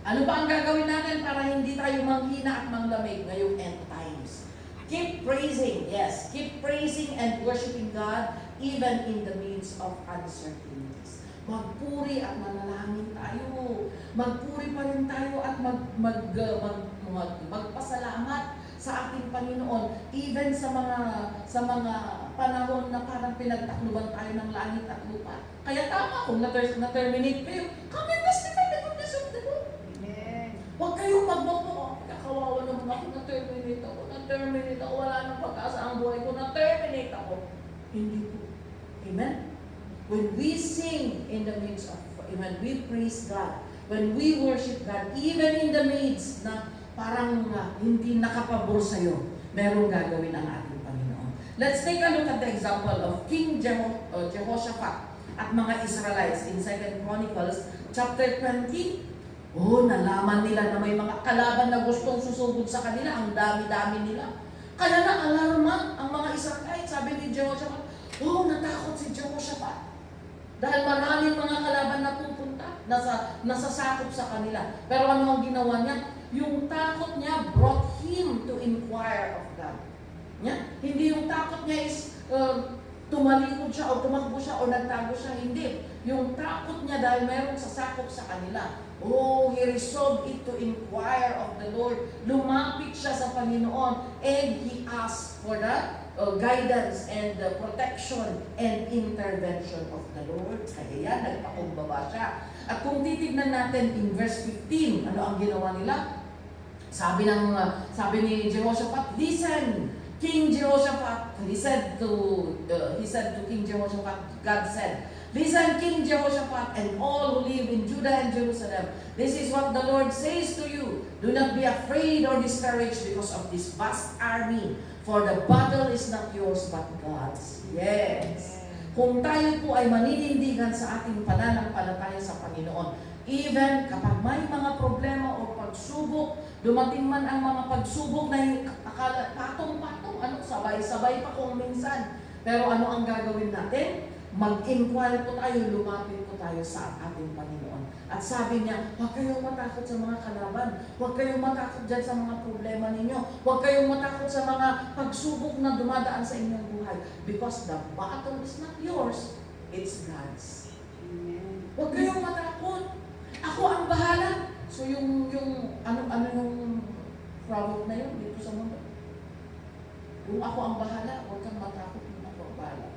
Ano ba ang gagawin natin para hindi tayo manghina at manglamig ngayong end times? Keep praising, yes. Keep praising and worshiping God even in the midst of uncertainties. Magpuri at manalangin tayo. Magpuri pa rin tayo at magpasalamat sa ating Panginoon even sa mga panahon na parang pinagtakluban tayo ng langit at lupa. Kaya tama kung na-terminate kayo, come and testify the goodness of the Lord. Huwag kayong magmamo. Kawawa naman ako, na-terminate ako, wala nang pag-asa ang buhay ko, na-terminate ako. Hindi po. Amen? When we sing in the midst of, when we praise God, when we worship God, even in the midst na parang hindi nakapabor sa'yo, merong gagawin ang ating Panginoon. Let's take a look at the example of King Jehoshaphat at mga Israelites in 2 Chronicles chapter 20. Nalaman nila na may mga kalaban na gustong susugod sa kanila. Ang dami-dami nila. Kaya na-alarma ang mga Israelites. Sabi ni Jehoshaphat, natakot si Jehoshaphat. Dahil maraming mga kalaban na pupunta, nasasakop sa kanila. Pero ano ang ginawa niya? Yung takot niya brought him to inquire of God. Hindi yung takot niya is tumalikod siya o tumakbo siya o nagtago siya. Hindi. Yung takot niya dahil mayroong sasakop sa kanila. He resolved it to inquire of the Lord. Lumapit siya sa Panginoon and he asked for the guidance and the protection and intervention of the Lord. Kaya yan, nagpakumbaba siya. At kung titignan natin in verse 15, ano ang ginawa nila? Sabi ni Jehoshaphat, listen, King Jehoshaphat, he said to King Jehoshaphat, God said, listen, King Jehoshaphat, and all who live in Judah and Jerusalem, this is what the Lord says to you. Do not be afraid or discouraged because of this vast army, for the battle is not yours but God's. Yes. Kung tayo po ay maninindigan sa ating pananampalataya sa Panginoon, even kapag may mga problema o pagsubok, dumating man ang mga pagsubok na patong-patong, sabay-sabay pa kung minsan. Pero ano ang gagawin natin? Mag-inquire po tayo, lumapit po tayo sa ating Panginoon. At sabi niya, huwag kayong matakot sa mga kalaban. Huwag kayong matakot dyan sa mga problema ninyo. Huwag kayong matakot sa mga pagsubok na dumadaan sa inyong buhay. Because the battle is not yours, it's God's. Amen. Huwag kayong matakot. Ako ang bahala. So yung yung proverb na yun dito sa mundo. Yung ako ang bahala, huwag kang matakot, yung ako ang bahala.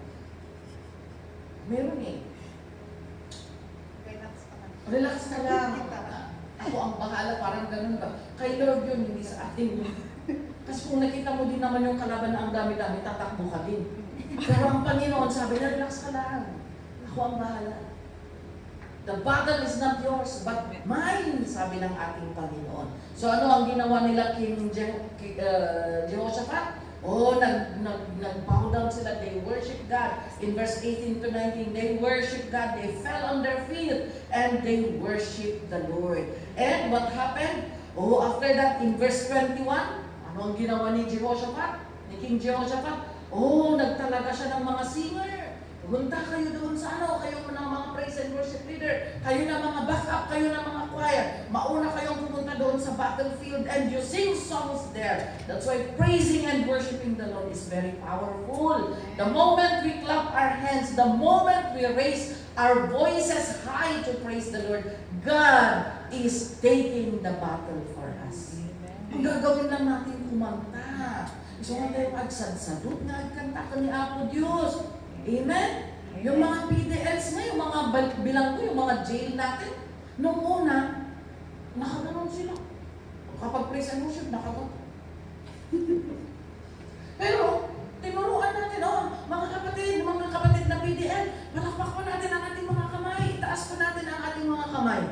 Meron eh. Relax ka lang. Ako ang bahala, parang ganun ba? Kay Lord yun, hindi sa atin. Kasi kung nakita mo din naman yung kalaban na ang dami-dami, tatakbo ka din. Pero ang Panginoon sabi na, relax ka lang. Ako ang bahala. The battle is not yours, but mine, sabi ng ating Panginoon. So ano ang ginawa nila King Jehoshaphat? Nag-bow down sila. They worship God. In verse 18 to 19, they worship God. They fell on their feet and they worship the Lord. And what happened? After that, in verse 21, ano ang ginawa ni Jehoshaphat? Ni King Jehoshaphat? Nagtalaga siya ng mga singer. Pumunta kayo doon sa kayo na mga praise and worship leader, kayo na mga backup, kayo na mga choir, mauna kayong pumunta doon sa battlefield and you sing songs there. That's why praising and worshiping the Lord is very powerful. The moment we clap our hands, the moment we raise our voices high to praise the Lord, God is taking the battle for us. Ang gagawin lang natin kumanta. So nga tayo agsadsadot nga agkanta ka ni Apo Diyos. Amen? Yung mga PDLs na, yung mga bilang ko, yung mga jail natin, nung una, nakaganon sila. Kapag praise and worship, nakaganon. Pero, tinuruan natin, mga kapatid na PDL, palakpak pa natin ang ating mga kamay, itaas pa natin ang ating mga kamay.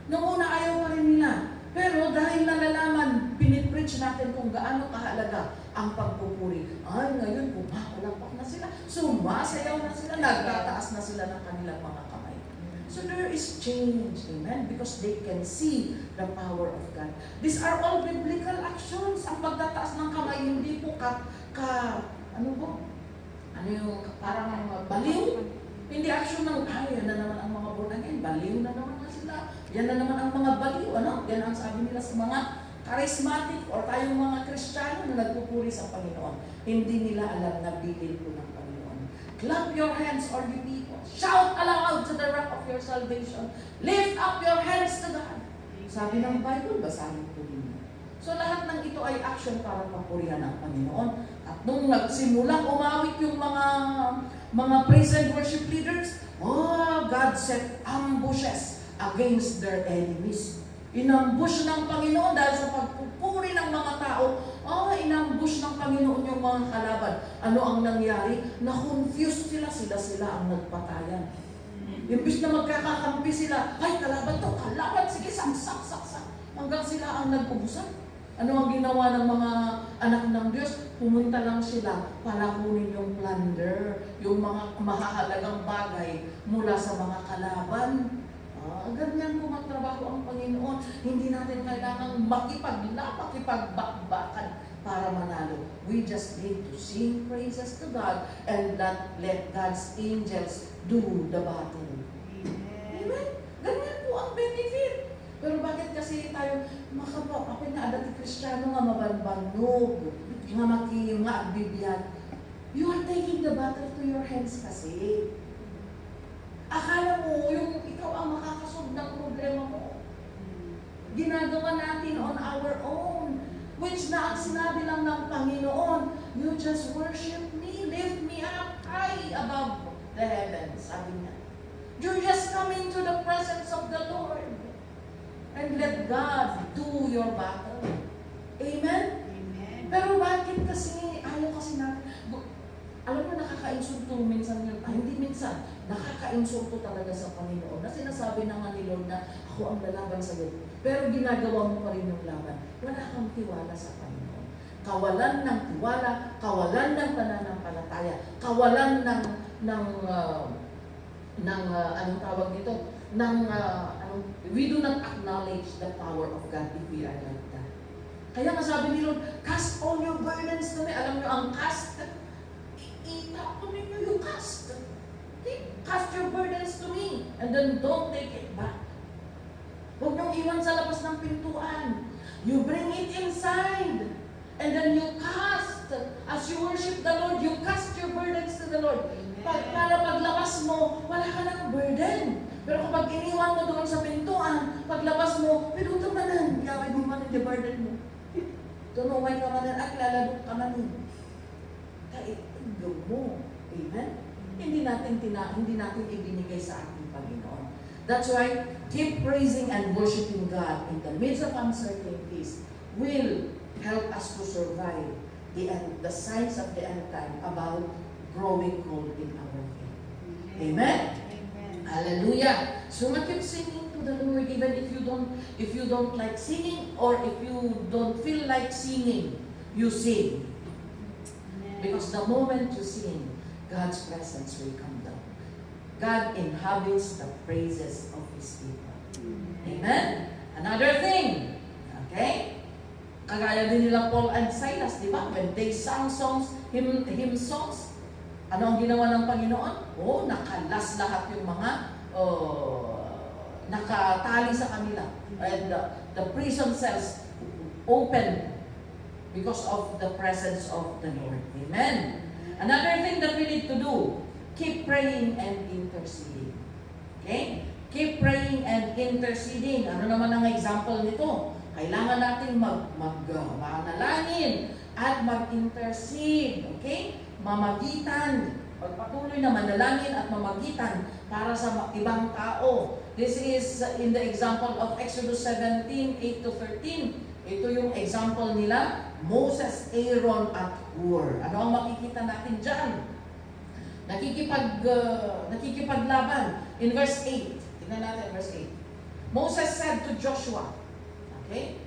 Nung una, ayaw pa rin nila. Pero dahil nalalaman, pinipreach natin kung gaano kahalaga ang pagpupuri. Ngayon, kumakalakpak na sila, sumasayaw na sila, nagtataas na sila ng kanilang mga kamay. So there is change, amen? Because they can see the power of God. These are all biblical actions. Ang pagtataas ng kamay, hindi po parang baliw. Hindi action ng, yan na naman ang mga born again, baliw na naman sila. Yan na naman ang mga baliw, ano? Yan ang sabi nila sa mga charismatic or tayong mga Kristiyano na nagpupuri sa Panginoon. Hindi nila alam na bilin po ng Panginoon. Clap your hands, all you people. Shout aloud to the rock of your salvation. Lift up your hands to God. Sabi ng Bible, basahin po ninyo. So lahat ng ito ay action para papurihan ang Panginoon. At nung nagsimulang umawit yung mga praise and worship leaders, God set ambushes against their enemies. Inambush ng Panginoon dahil sa pagpupuri ng mga tao, inambush ng Panginoon yung mga kalaban. Ano ang nangyari? Na-confuse sila ang nagpatayan. Imbis na magkakakampi sila, ay kalaban to, kalaban, sige, saksak. Hanggang sila ang nag-ubusan. Ano ang ginawa ng mga anak ng Diyos? Pumunta lang sila para kunin yung plunder, yung mga mahahalagang bagay mula sa mga kalaban. Ganyan po magtrabaho ang Panginoon. Hindi natin kailangang makipagbakbakan para manalo. We just need to sing praises to God and let God's angels do the battle. Amen? Ganyan po ang benefit. Pero bakit kasi tayo, ako na dati Kristiyano nga mabanbanog, nga makiyong nga agbibiyan. You are taking the battle to your hands kasi. Akala mo, yung ikaw ang makakasolve ng problema mo. Ginagawa natin on our own. Which na ang sinabi lang ng Panginoon, you just worship me, lift me up high above the heavens. Sabi niya. You just come into the presence of the Lord. And let God do your battle. Amen? Amen. Pero bakit kasi, ayaw kasi natin, alam mo, nakaka-insulto minsan yun, hindi minsan, nakaka-insulto talaga sa Panginoon na sinasabi na nga ni Lord na ako ang lalaban sa iyo. Pero ginagawa mo pa rin yung laban. Wala kang tiwala sa Panginoon. Kawalan ng tiwala, kawalan ng pananampalataya, kawalan anong tawag dito? We do not acknowledge the power of God if we are like that. Kaya nga sabi ni Lord, cast all your burdens to me. Alam niyo ang cast? Itapon ninyo yung cast. Okay? Cast your burdens to me and then don't take it back. Huwag niyong iwan sa labas ng pintuan. You bring it inside and then you cast. As you worship the Lord, you cast your burdens to the Lord. Para paglabas mo, wala ka ng burden. Pero kapag iniwan mo doon sa pintuan, paglabas mo, pinuto manan, gawin mo manan yung burden mo. Tunumay ka manan at laladok ka manan. Kaitindog mo. Amen? Hindi natin ibinigay sa ating Panginoon. That's why, keep praising and worshiping God in the midst of uncertainties will help us to survive the signs of the end time about growing cold in our faith. Amen? Hallelujah. So keep singing to the Lord even if you don't like singing or if you don't feel like singing, you sing. Because the moment you sing, God's presence will come down. God inhabits the praises of His people. Amen? Another thing, okay? Kagaya din nila Paul and Silas, di ba? When they sang songs, hymn songs, ano ang ginawa ng Panginoon? Nakalas lahat yung mga nakatali sa kanila. And the prison cells opened because of the presence of the Lord. Amen. Another thing that we need to do, keep praying and interceding. Okay? Keep praying and interceding. Ano naman ang example nito? Kailangan natin manalangin at mag-intercede. Okay? Mamagitan, pagpatuloy na manalangin at mamagitan para sa ibang tao. This is in the example of Exodus 17, 8-13. Ito yung example nila, Moses, Aaron, at Hur. Ano ang makikita natin dyan? Nakikipaglaban. In verse 8, tingnan natin verse 8. Moses said to Joshua, okay?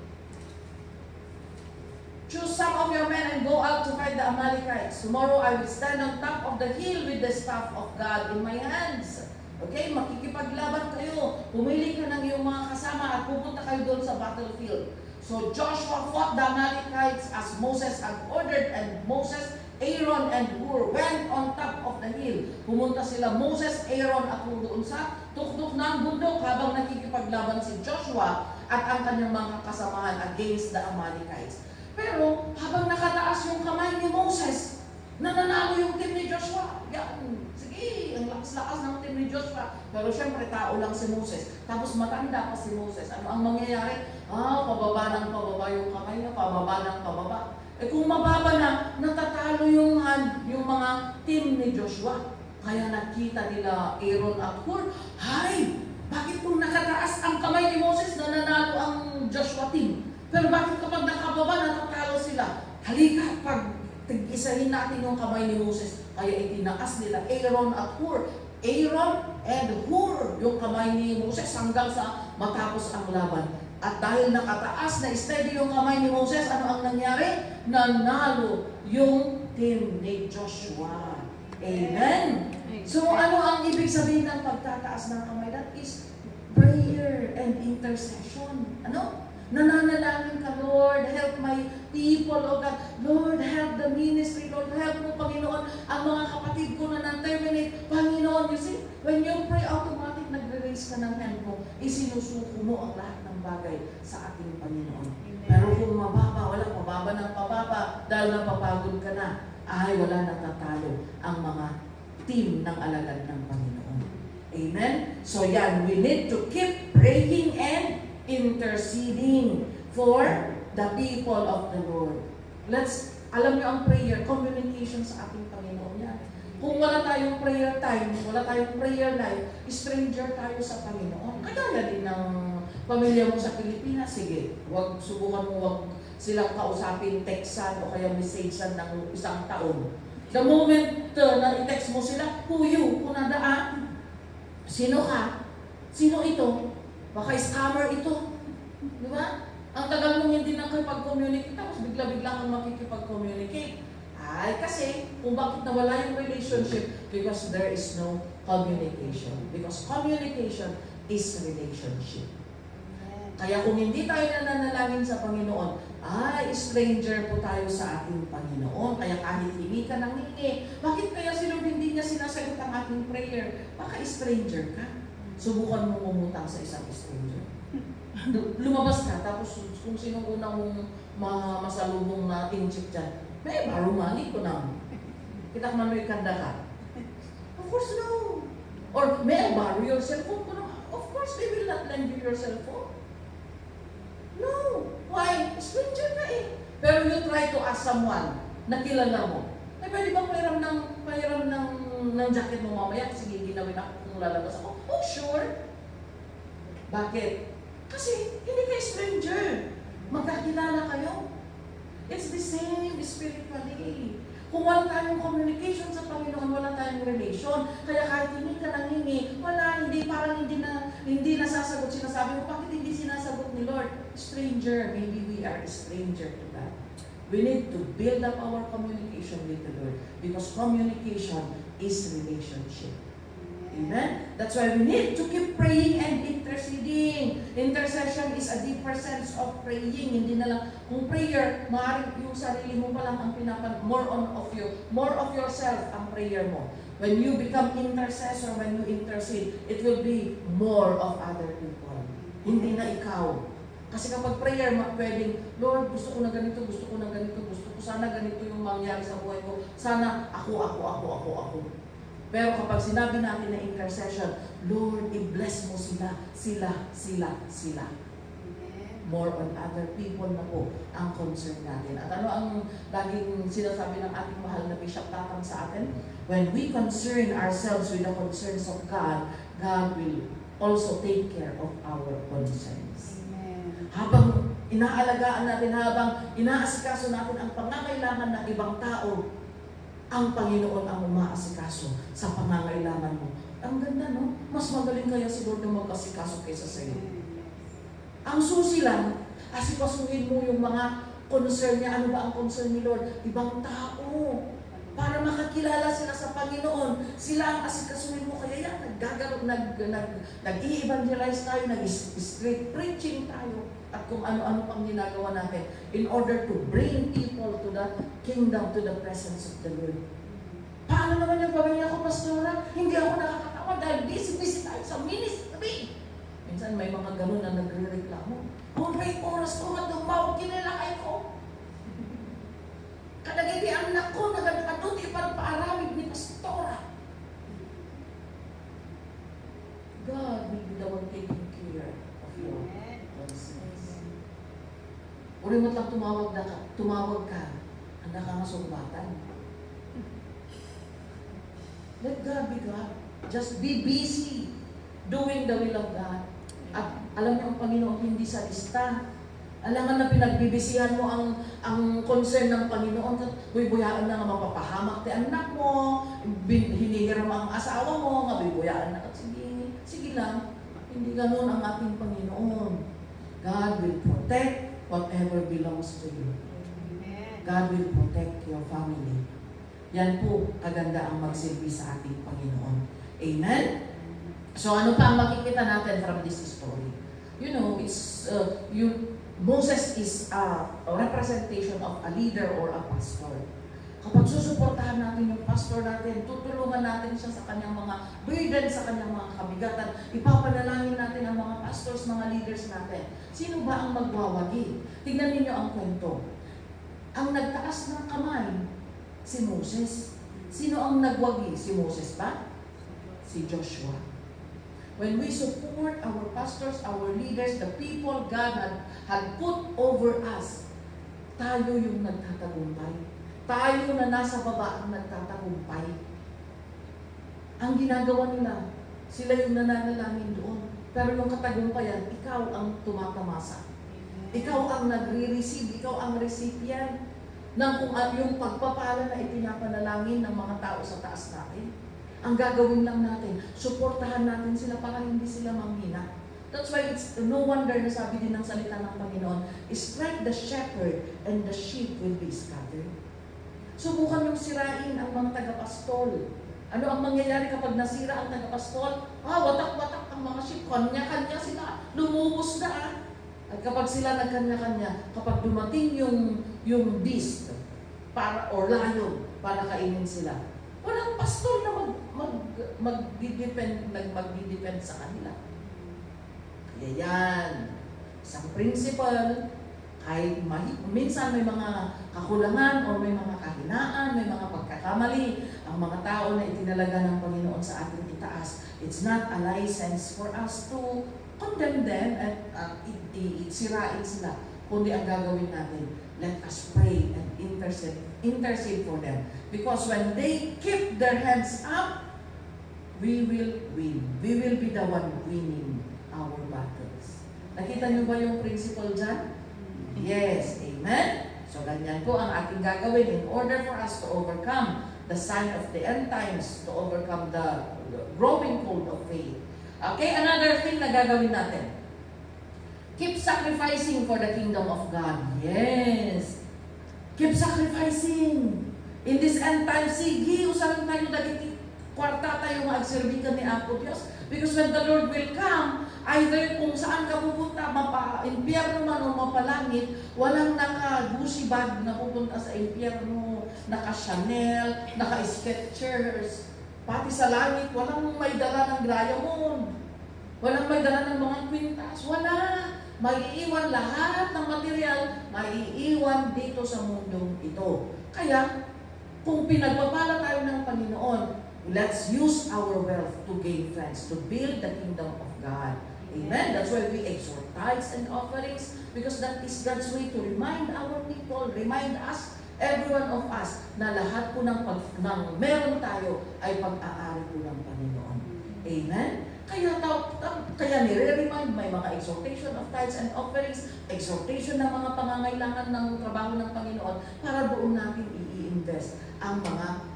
Choose some of your men and go out to fight the Amalekites. Tomorrow I will stand on top of the hill with the staff of God in my hands. Okay, makikipaglaban kayo. Pumili ka ng iyong mga kasama at pupunta kayo doon sa battlefield. So Joshua fought the Amalekites as Moses had ordered, and Moses, Aaron, and Hur went on top of the hill. Pumunta sila Moses, Aaron at Hur doon sa tuktok ng bundok habang nakikipaglaban si Joshua at ang kanyang mga kasamahan against the Amalekites. Pero habang nakataas yung kamay ni Moses, nananalo yung team ni Joshua. Yan, sige, ang lakas-lakas ng team ni Joshua. Pero syempre, tao lang si Moses. Tapos matanda pa si Moses. Ano ang mangyayari? Pababa ng pababa yung kamay niya, pababa ng pababa. Kung mababa na, natatalo yung mga team ni Joshua. Kaya nakita nila Aaron at Hur, "Hay, bakit kung nakataas ang kamay ni Moses, nananalo ang Joshua team? Pero bakit kapag nakababa, natatalo sila? Halika, tig-isahin natin yung kamay ni Moses." Kaya itinaas nila Aaron at Hur. Aaron and Hur yung kamay ni Moses hanggang sa matapos ang laban. At dahil nakataas na steady yung kamay ni Moses, ano ang nangyari? Nanalo yung team ni Joshua. Amen? So ano ang ibig sabihin ng pagtataas ng kamay? That is prayer and intercession. Ano? Nananalangin ka, "Lord, help my people, O God. Lord, help the ministry. Lord, help mo, Panginoon, ang mga kapatid ko na non-terminate. Panginoon," you see, when you pray, automatic nagre-raise ka ng hand mo, isinusuko mo ang lahat ng bagay sa ating Panginoon. Pero kung mababa, walang mababa ng pababa, dahil napapagod ka na, ay wala natatalo ang mga team ng alagad ng Panginoon. Amen? So yan, we need to keep praying and interceding for the people of the Lord. Alam niyo ang prayer, communication sa ating Panginoon yan. Kung wala tayong prayer time, wala tayong prayer life, stranger tayo sa Panginoon. Kagaya din ng pamilya mo sa Pilipinas, sige, subukan mo wag silang kausapin, textan o kaya messagean ng isang taon. The moment na i-text mo sila, "Who you? Kunadaan? Sino ka? Sino ito? Baka scammer ito." Di ba? Ang tagal mong hindi nakikipag-communicate, tapos bigla-bigla kang makikipag-communicate. Ay, kasi kung bakit nawala yung relationship, because there is no communication. Because communication is relationship. Kaya kung hindi tayo nananalangin sa Panginoon, ay, stranger po tayo sa ating Panginoon. Kaya kahit hingi ka ng hingi, bakit kaya si Lord hindi niya sinasagot ang ating prayer? Baka stranger ka. Subukan mo umutang sa isang stranger. Lumabas ka, tapos kung sino unang mong masalubong na inject dyan, "May borrow money ko na. Kita man may kanda ka." Of course, no. Or, "May I borrow your cellphone ko na?" Of course, they will not lend you your cellphone. No. Why? Stranger ka eh. Pero you try to ask someone na kilala mo, "Ay, pwede bang pahiram ng jacket mo mamaya kasi ginawin ako kung lalabas ako?" "Oh, sure." Bakit? Kasi hindi kayo stranger. Magkakilala kayo. It's the same spiritually. Kung wala tayong communication sa Panginoon, wala tayong relation. Kaya kahit hindi ka nangingi, parang hindi nasasagot. Sinasabi mo, bakit hindi sinasagot ni Lord? Stranger. Maybe we are a stranger to God. We need to build up our communication with the Lord because communication is relationship. Amen? That's why we need to keep praying and interceding. Intercession is a deeper sense of praying. Hindi na lang, kung prayer, maaaring yung sarili mo pa lang ang more of yourself ang prayer mo. When you become intercessor, when you intercede, it will be more of other people. Hindi na ikaw. Kasi kapag prayer, pwedeng, "Lord, gusto ko na ganito, gusto ko na ganito, gusto ko sana ganito yung mangyari sa buhay ko. Sana ako. Pero kapag sinabi natin na intercession, "Lord, i-bless mo sila. More on other people na po ang concern natin." At ano ang laging sinasabi ng ating mahal na Bishop Tatang sa atin? When we concern ourselves with the concerns of God, God will also take care of our concerns. Amen. Habang inaalagaan natin, habang inaasikaso natin ang pangangailangan ng ibang tao, ang Panginoon ang umaasikaso sa pangangailangan mo. Ang ganda, no? Mas magaling kaya si Lord na mag-asikaso kaysa sa iyo. Ang susi lang, asikasuhin mo yung mga concern niya. Ano ba ang concern ni Lord? Ibang tao. Para makakilala sila sa Panginoon, sila ang asikasuhin mo. Kaya yan, nag-i-evangelize tayo, nag-street preaching tayo, at kung ano-ano pang ginagawa natin in order to bring people to the kingdom, to the presence of the Lord. Paano naman yung gawin ako, Pastora? Hindi ako nakakatawa dahil busy-busy tayo sa ministry. Minsan may mga ganun na nagre-reklamo. Kung may oras ko, madumawag kinilakay ko. Kadagiti anak ko, nagkatuti para paaramid ni Pastora. God will be the one taking care of your concerns. Uri mo't lang tumawag ka, ang nakangasumbatan. Let God be God. Just be busy doing the will of God. At alam niyo ang Panginoon hindi sa lista. Alangan na pinagbibisihan mo ang concern ng Panginoon. Buyaan na nga mapapahamak ti anak mo, hinihiram ang asawa mo, nga buyaan na. Sige lang, hindi ganun ang ating Panginoon. God will protect whatever belongs to you. God will protect your family. Yan po, kaganda ang magsilbi sa ating Panginoon. Amen? So ano pa ang makikita natin from this story? You know, Moses is a representation of a leader or a pastor. Kapag susuportahan natin yung pastor natin, tutulungan natin siya sa kanyang mga burden, sa kanyang mga kabigatan, ipapanalangin natin ang mga pastors, mga leaders natin. Sino ba ang magwawagi? Tingnan ninyo ang kwento. Ang nagtaas ng kamay, si Moses. Sino ang nagwagi? Si Moses ba? Si Joshua. When we support our pastors, our leaders, the people God had put over us, tayo yung nagtatagumpay. Tayo na nasa baba ang nagtatagumpay. Ang ginagawa nila, sila yung nananalangin doon. Pero yung katagumpayan, ikaw ang tumatamasa. Ikaw ang nagre-receive, ikaw ang recipient ng kung yung pagpapala na ipinapanalangin ng mga tao sa taas natin. Ang gagawin lang natin, suportahan natin sila para hindi sila manghina. That's why it's no wonder na sabi din ng salita ng Panginoon, strike the shepherd and the sheep will be scattered. Subukan yung sirain ang mga tagapastol. Ano ang mangyayari kapag nasira ang tagapastol? Watak-watak ang mga sheep, kanya-kanya sila, lumubos na. At kapag sila nagkanya-kanya, kapag dumating yung beast or lion para kainin sila, walang pastor na mag-depend sa kanila. Kaya yan. Isang principle, kahit minsan may mga kakulangan o may mga kahinaan, may mga pagkakamali, ang mga tao na itinalaga ng Panginoon sa ating itaas, it's not a license for us to condemn them at sirain sila. Kundi ang gagawin natin, let us pray and intercede for them. Because when they keep their hands up, we will win. We will be the one winning our battles. Nakita niyo ba yung principle dyan? Yes. Amen? So ganyan po ang ating gagawin in order for us to overcome the sign of the end times, to overcome the growing cold of faith. Okay, another thing na gagawin natin. Keep sacrificing for the kingdom of God. Yes. Keep sacrificing. In this end time, sige, usahan tayo dagiti kwarta tayo maagserbikan ni Apo Diyos. Because when the Lord will come, either kung saan ka pupunta, mapa-impyerno man o mapalangit, walang naka-Gucci bag na pupunta sa impyerno, naka-Chanel, naka-Skechers. Pati sa langit, walang may dala ng diamond. Walang may dala ng mga kwintas. Wala. Maiiwan lahat ng material, maiiwan dito sa mundong ito. Kaya, kung pinagpapala tayo ng Panginoon, let's use our wealth to gain friends, to build the kingdom of God. Amen? That's why we exhort tithes and offerings, because that is God's way to remind our people, remind us, every one of us, na lahat po ng meron tayo ay pag-aari po ng Panginoon. Amen? Kaya nire-remind, may mga exhortation of tithes and offerings, exhortation ng mga pangangailangan ng trabaho ng Panginoon para doon natin i-invest ang mga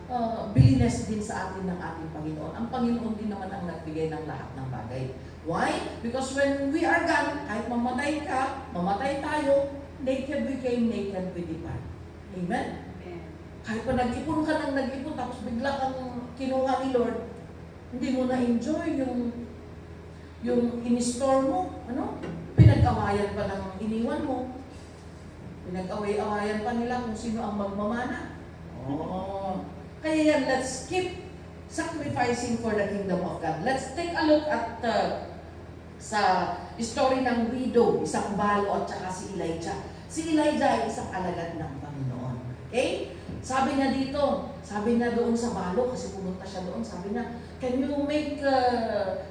bilines din sa atin ng ating Panginoon. Ang Panginoon din naman ang nagbigay ng lahat ng bagay. Why? Because when we are gone, kahit mamatay ka, mamatay tayo, naked we came, naked we depart. Amen? Kahit pa nag-ipon ka ng nag-ipon, tapos bigla kang kinuha ni Lord, hindi mo na-enjoy yung in-store mo. Ano? Pinag-awayan pa ng iniwan mo. Pinag-away-awayan pa nila kung sino ang magmamana. Oh. Kaya yan, let's keep sacrificing for the kingdom of God. Let's take a look at sa story ng widow, isang balo at saka si Elijah. Si Elijah ay isang alagad ng Panginoon. Okay? Sabi niya dito, sabi niya doon sa balo, kasi pumunta siya doon, sabi niya, can you make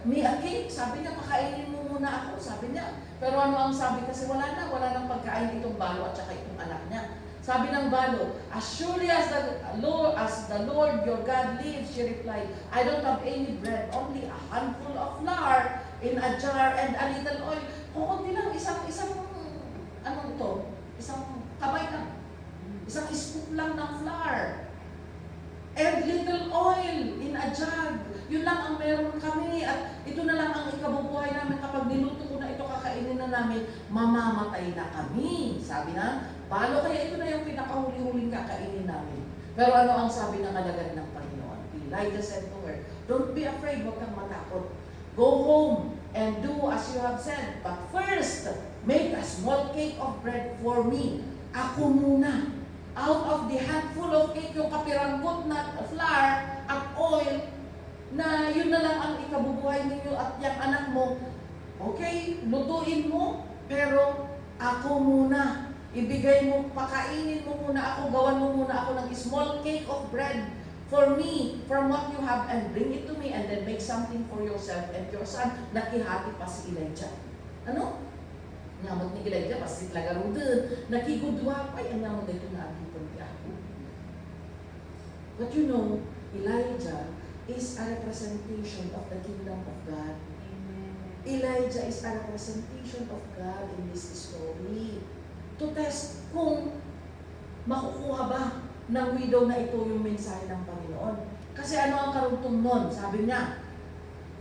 me a cake? Sabi niya, pakainin mo muna ako, sabi niya. Pero ano ang sabi? Kasi wala nang pagkain itong balo at saka itong anak niya. Sabi ng balo, as surely as the Lord your God lives, she replied, I don't have any bread, only a handful of flour in a jar and a little oil. Kukunti lang, isang kamay lang. Isang scoop lang ng flour. And little oil in a jug. Yun lang ang meron kami. At ito na lang ang ikabubuhay namin. Kapag niluto ko na ito, kakainin na namin, mamamatay na kami. Sabi na, balo, kaya ito na yung pinakahuli-huling kakainin namin. Pero ano ang sabi ng alagad ng Panginoon? Elijah said to her, don't be afraid, huwag kang matakot. Go home and do as you have said. But first, make a small cake of bread for me. Ako muna. Out of the handful of cake, yung kapiranggot na flour at oil, na yun na lang ang ikabubuhay ninyo at yung anak mo, okay, lutuin mo, pero ako muna. Ibigay mo, pakainin mo muna ako, gawan mo muna ako ng small cake of bread for me, from what you have, and bring it to me, and then make something for yourself and your son. Nakihati pa si Elijah. Ano? Ngamot ni Elijah, pasti talaga rin doon. Nakigudwa pa, ang ngamot na ito na agipon di ako. But you know, Elijah is a representation of the kingdom of God. Amen. Elijah is a representation of God in this story. To test kung makukuha ba ng widow na ito yung mensahe ng Panginoon. Kasi ano ang karugtong nun? Sabi niya,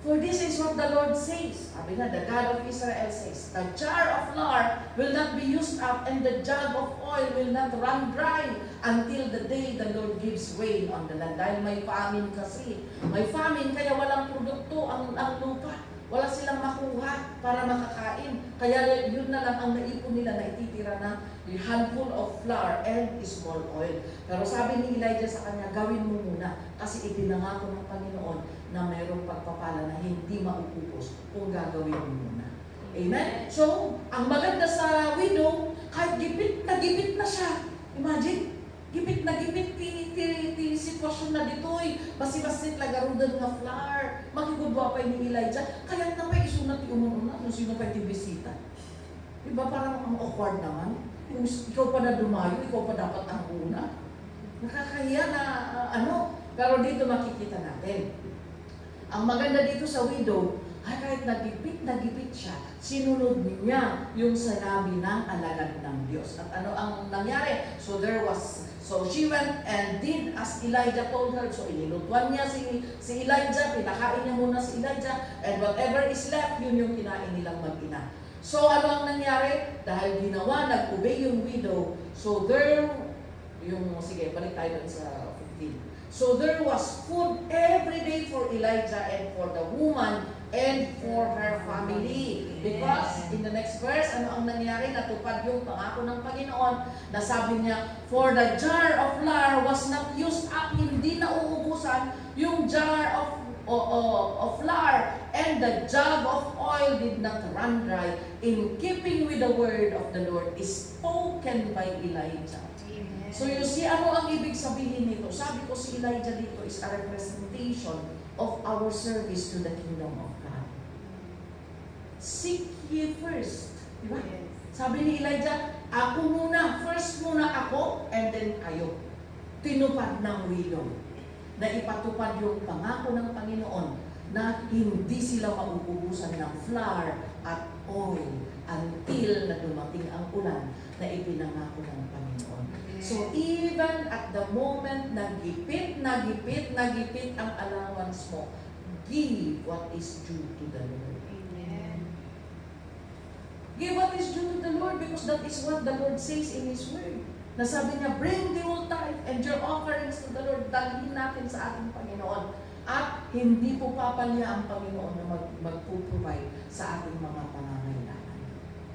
for this is what the Lord says. Sabi na, the God of Israel says, the jar of flour will not be used up and the jug of oil will not run dry until the day the Lord gives rain on the land. Dahil may famine kasi. May famine, kaya walang produkto ang lupa. Wala silang makuha para makakain. Kaya yun na lang ang naipon nila na ititira na the handful of flour and small oil. Pero sabi ni Elijah sa kanya, gawin mo muna kasi ipinangako ng Panginoon na mayroong pagpapala na hindi maupupos kung gagawin mo muna. Amen? So, ang maganda sa widow, kahit gipit na siya. Imagine, gipit ti sitwasyon na ditoy. Basi-basi lagarudan nga flour. Makigudwa pa ni Elijah. Kaya na pa isunat yung umuna kung sino pa yung bisita. Diba parang ang awkward naman? Kung ikaw pa na dumayo, ikaw pa dapat ang una. Nakakahiya na pero dito makikita natin. Ang maganda dito sa widow, kahit nagipit siya, sinunod niya yung sinabi ng alagad ng Diyos. At ano ang nangyari? So she went and did as Elijah told her. So inilutuan niya si Elijah, pinakain niya muna si Elijah, and whatever is left, yun yung kinain nilang mag-ina. So ano ang nangyari? Dahil ginawa, nag-obey yung widow, so sige, balik tayo sa 15. So there was food every day for Elijah and for the woman and for her family. Because in the next verse, ano ang nangyari? Natupad yung pangako ng Panginoon na sabi niya, for the jar of flour was not used up, hindi na uubusan yung jar of flour, and the jug of oil did not run dry, in keeping with the word of the Lord is spoken by Elijah. So you see, ano ang ibig sabihin nito? Sabi ko si Elijah dito is a representation of our service to the kingdom of God. Seek ye first. Diba? Yes. Sabi ni Elijah, ako muna, first muna ako, and then kayo. Tinupad ng widow na ipatupad yung pangako ng Panginoon na hindi sila mauubusan ng flour at oil until na dumating ang ulan na ipinangako ng Panginoon. So even at the moment nagipit ang allowance mo, give what is due to the Lord. Amen. Give what is due to the Lord because that is what the Lord says in His Word. Nasabi niya, bring the whole tithe and your offerings to the Lord. Dalhin natin sa ating Panginoon. At hindi po papalya ang Panginoon na mag-provide sa ating mga pangangailangan.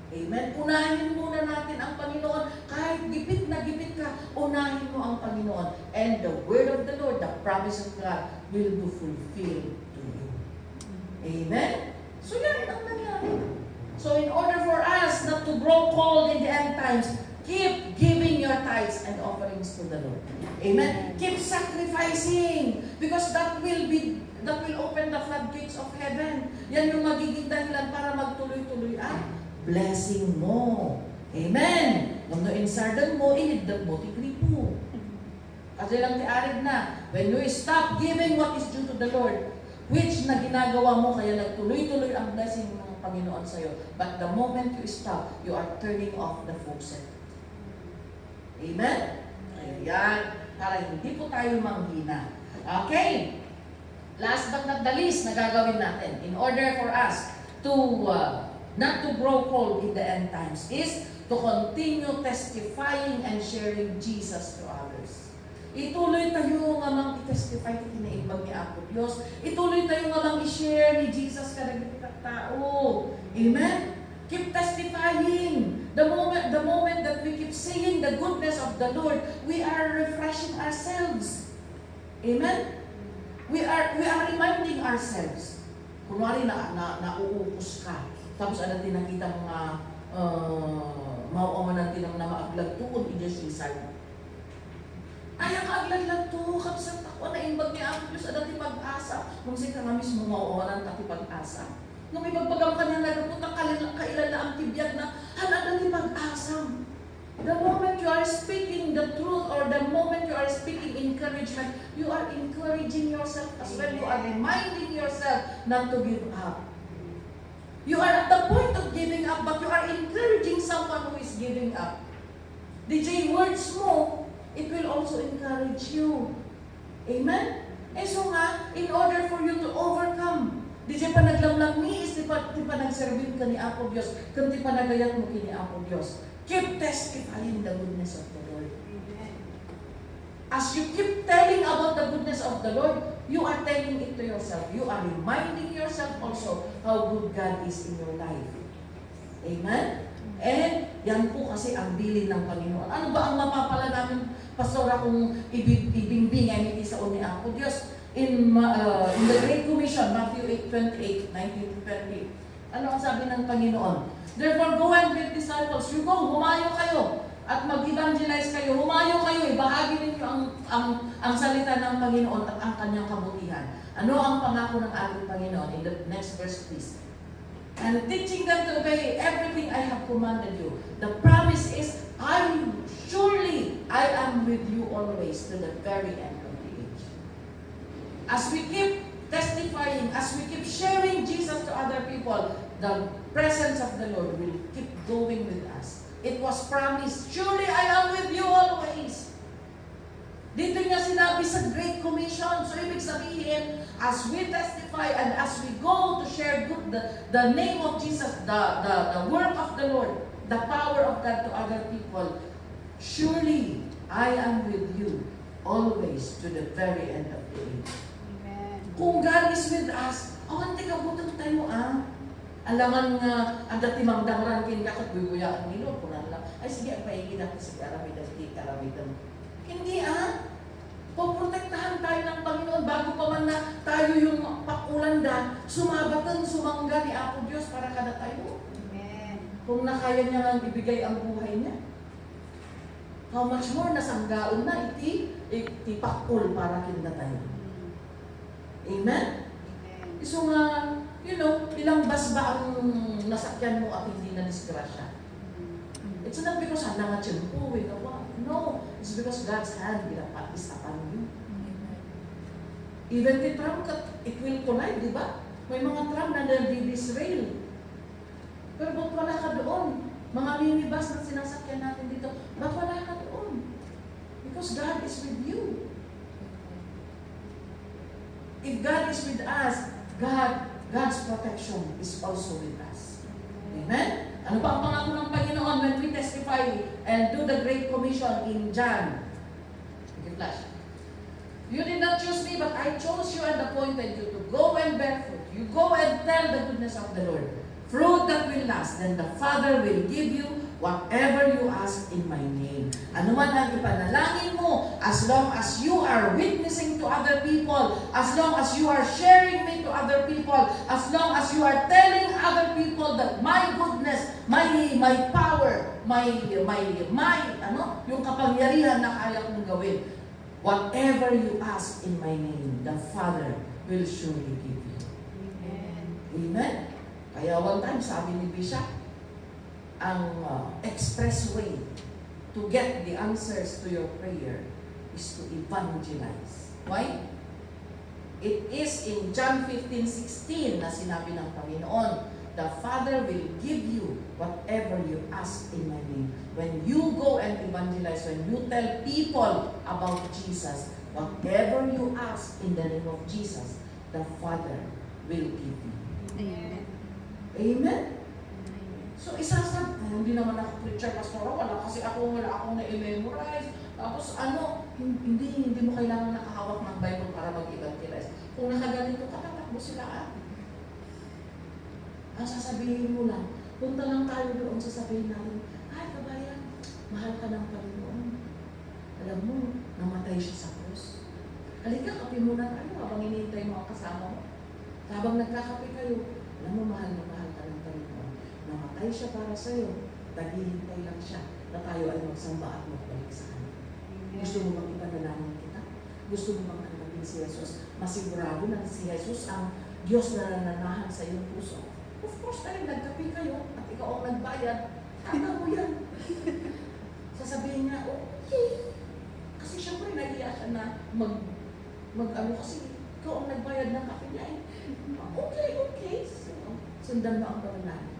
Amen? Unahin muna natin ang Panginoon. Kahit gipit na gipit ka, unahin mo ang Panginoon. And the word of the Lord, the promise of God, will be fulfilled to you. Amen? So yan ang nangyari. So in order for us not to grow cold in the end times, keep giving your tithes and offerings to the Lord. Amen? Keep sacrificing because that will open the floodgates of heaven. Yan yung magiging dahilan para magtuloy-tuloy ang blessing mo. Amen? Nung no-insardan mo, iniddag mo, tikripo. Kasi lang tiarig na, when you stop giving what is due to the Lord, which na ginagawa mo, kaya nagtuloy-tuloy ang blessing ng Panginoon sa'yo. But the moment you stop, you are turning off the faucet. Amen? Ayan. Para hindi po tayo manghina. Okay. Last but not the least na gagawin natin in order for us to not to grow cold in the end times is to continue testifying and sharing Jesus to others. Ituloy tayo nga mang i-testify kinaibag ni Apo Diyos. Ituloy tayo nga mang i-share ni Jesus kadagiti tao. Amen? Keep testifying. The moment that we keep saying the goodness of the Lord, we are refreshing ourselves. Amen? We are reminding ourselves. Kunwari nauupos ka. Tapos ano din nakita mga mauaman natin na maaglag tuon i-desisal. Ay, ang aglag-lag to, kapsat ako na imbag ni Apo Diyos, adati pag-asa. Kung si ka nga mismo mauaman ang pag-asa. Nung ibagbagam ka niya, nagpunta kailan na ang tibiyag na halagati pag-asam. The moment you are speaking the truth or the moment you are speaking encouragement, you are encouraging yourself as well. You are reminding yourself not to give up. You are at the point of giving up, but you are encouraging someone who is giving up. DJ words mo, it will also encourage you. Amen? Eh so nga, in order for you to overcome, di siya pa naglamlang ni is, di pa nagserving ka ni Apo Diyos, kung di pa nagayat mo kini Apo Diyos. Keep testifying the goodness of the Lord. As you keep telling about the goodness of the Lord, you are telling it to yourself. You are reminding yourself also how good God is in your life. Amen? And yan po kasi ang bilin ng Panginoon. Ano ba ang mapapala namin, Pastora, kung ibingbingay sa ni Apo Diyos? In the Great Commission, Matthew 8:28, 19-20, ano ang sabi ng Panginoon? Therefore, go and make disciples. You go, humayo kayo at mag-evangelize kayo. Humayo kayo, ibahagi ninyo ang salita ng Panginoon at ang kanyang kabutihan. Ano ang pangako ng ating Panginoon? In the next verse, please. And teaching them to obey everything I have commanded you. The promise is, surely I am with you always to the very end of the age. As we keep testifying, as we keep sharing Jesus to other people, the presence of the Lord will keep going with us. It was promised, surely I am with you always. Dito niya sinabi sa Great Commission. So ibig sabihin, as we testify and as we go to share the name of Jesus, the work of the Lord, the power of God to other people, surely I am with you always to the very end of the age. Amen. Kung God is with us, awante ka butang tayo Alaman nga, ang dati mangdangran ka at bubuyaan nilo, punan lang. Ay sige, paigin natin sa karamitan, Hindi Poprotektahan tayo ng Panginoon bago pa man na tayo yung pakulanda, sumabatan, sumangga ni Apo Diyos para kada tayo. Amen. Kung nakaya niya nga ibigay ang buhay niya. How much more nasanggaon na iti pakul para kinda tayo. Amen? So nga, ilang bas ba ang nasakyan mo at hindi na disgrasya? It's not because handa nga tiyempo, no, it's because God's hand is upon you. Even the tram, it will collide, di ba? May mga tram na nag-disrail. Pero ba't wala ka doon? Mga minibus na sinasakyan natin dito, ba't wala ka doon? Because God is with you. If God is with us, God's protection is also with us. Amen? Ano ba ang pangako ng Panginoon when we testify and do the Great Commission in John? Okay, flash. You did not choose me, but I chose you and appointed you to go and bear fruit. You go and tell the goodness of the Lord. Fruit that will last. Then the Father will give you whatever you ask in my name. Ano man ang ipanalangin mo, as long as you are witnessing to other people, as long as you are sharing me to other people, as long as you are telling other people that my goodness, my power, yung kapangyarihan na kaya kong gawin, whatever you ask in my name, the Father will surely give you. Amen. Amen? Kaya one time, sabi ni Bishop, ang express way to get the answers to your prayer is to evangelize. Why? It is in John 15:16 na sinabi ng Panginoon, the Father will give you whatever you ask in my name. When you go and evangelize, when you tell people about Jesus, whatever you ask in the name of Jesus, the Father will give you. Amen. Amen? So hindi naman ako preacher, pastor, wala akong na-memorize. Tapos hindi mo kailangan nakahawak ng Bible para mag-evangelize. Kung nakaganito ka, tatakbo sila. Ang sasabihin mo lang, punta lang tayo doon, sasabihin natin, ay kabayan, mahal ka ng Panginoon. Alam mo, namatay siya sa krus. Halika, kape muna tayo habang hinihintay mo ang kasama mo. Habang nagkakape kayo, alam mo, mahal na mahal ka ng Panginoon. Namatay siya para sa'yo. Naghihintay lang siya na tayo ay magsamba at magbalik sa Kanya. Gusto mo bang ipanalangin kita? Gusto mo bang tanggapin si Jesus? Masigurado na si Jesus ang Diyos na nananahan sa iyong puso. Of course, tayo nagkape kayo at ikaw ang nagbayad. Tama mo yan. Sasabihin niya, okay. Kasi syempre, nahiya siya na kasi ikaw ang nagbayad ng kape niya. Okay. So, sundan mo ang panalangin.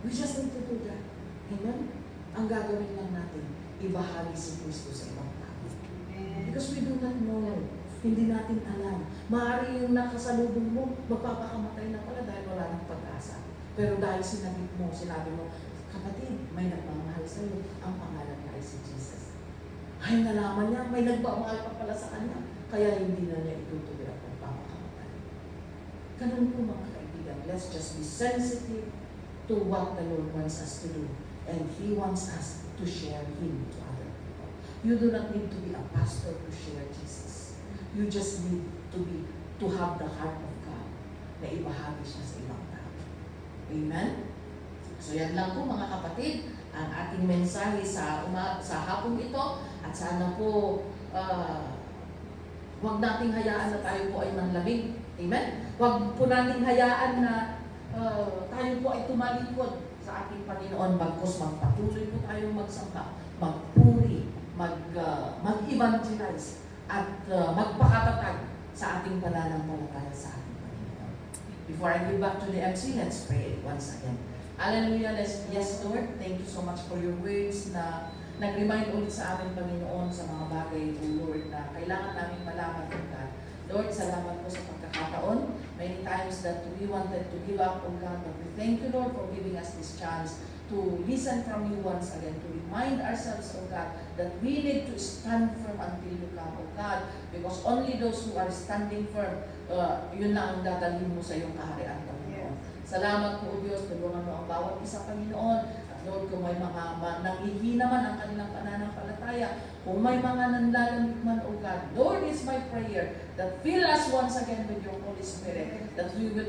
We just need to do that. Amen? Ang gagawin lang natin, ibahagi si Kristo sa ibang tao. Because we do not know. Hindi natin alam. Maaari yung nakasalubong mo, magpapakamatay na pala dahil wala ng pag-asa. Pero dahil sinabi mo, kapatid, may nagmamahal sa iyo, ang pangalan niya ay si Jesus. Ay, nalaman niya, may nagmamahal pa pala sa kanya, kaya hindi na niya itutuloy ang pagpapakamatay. Ganun po mga kaibigan, let's just be sensitive to what the Lord wants us to do. And He wants us to share Him to other people. You do not need to be a pastor to share Jesus. You just need to have the heart of God na ibahagi siya sa ibang tao. Amen? So yan lang po mga kapatid, ang ating mensahe sa hapong ito. At sana po, huwag nating hayaan na tayo po ay manlamig. Amen? Huwag po nating hayaan na tayo po ay tumalikod sa ating Panginoon. Bagkus magpatuloy po tayong magsamba, magpuri, mag-evangelize, at magpakatatag sa ating pananampalataya sa ating Panginoon. Before I give back to the MC, let's pray once again. Hallelujah. Yes, Lord. Thank you so much for your words na nag-remind ulit sa amin, Panginoon, sa mga bagay, O Lord, na kailangan namin malaman, O God. Lord, salamat po sa pagkakataon. Many times that we wanted to give up, O God, but we thank you, Lord, for giving us this chance to listen from you once again, to remind ourselves, O God, that we need to stand firm until you come, O God, because only those who are standing firm, yun lang ang dadalhin mo sa iyong kaharian, Panginoon. Salamat po, O Diyos, tulungan mo ang bawat isa, Panginoon. At Lord, kung may mga nanghihina man ang kanilang pananampalataya, kung may mga nanlalamig man, O God, Lord, is my prayer that fill us once again with your Holy Spirit, that we will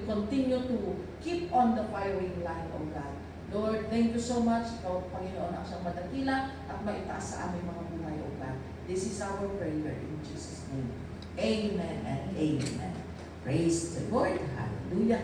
continue to keep on the firing line, O God. Lord, thank you so much. Ikaw, Panginoon, ang siyang madakila at maitaas sa aming mga buhay, O God. This is our prayer in Jesus' name. Amen and amen. Praise the Lord. Hallelujah.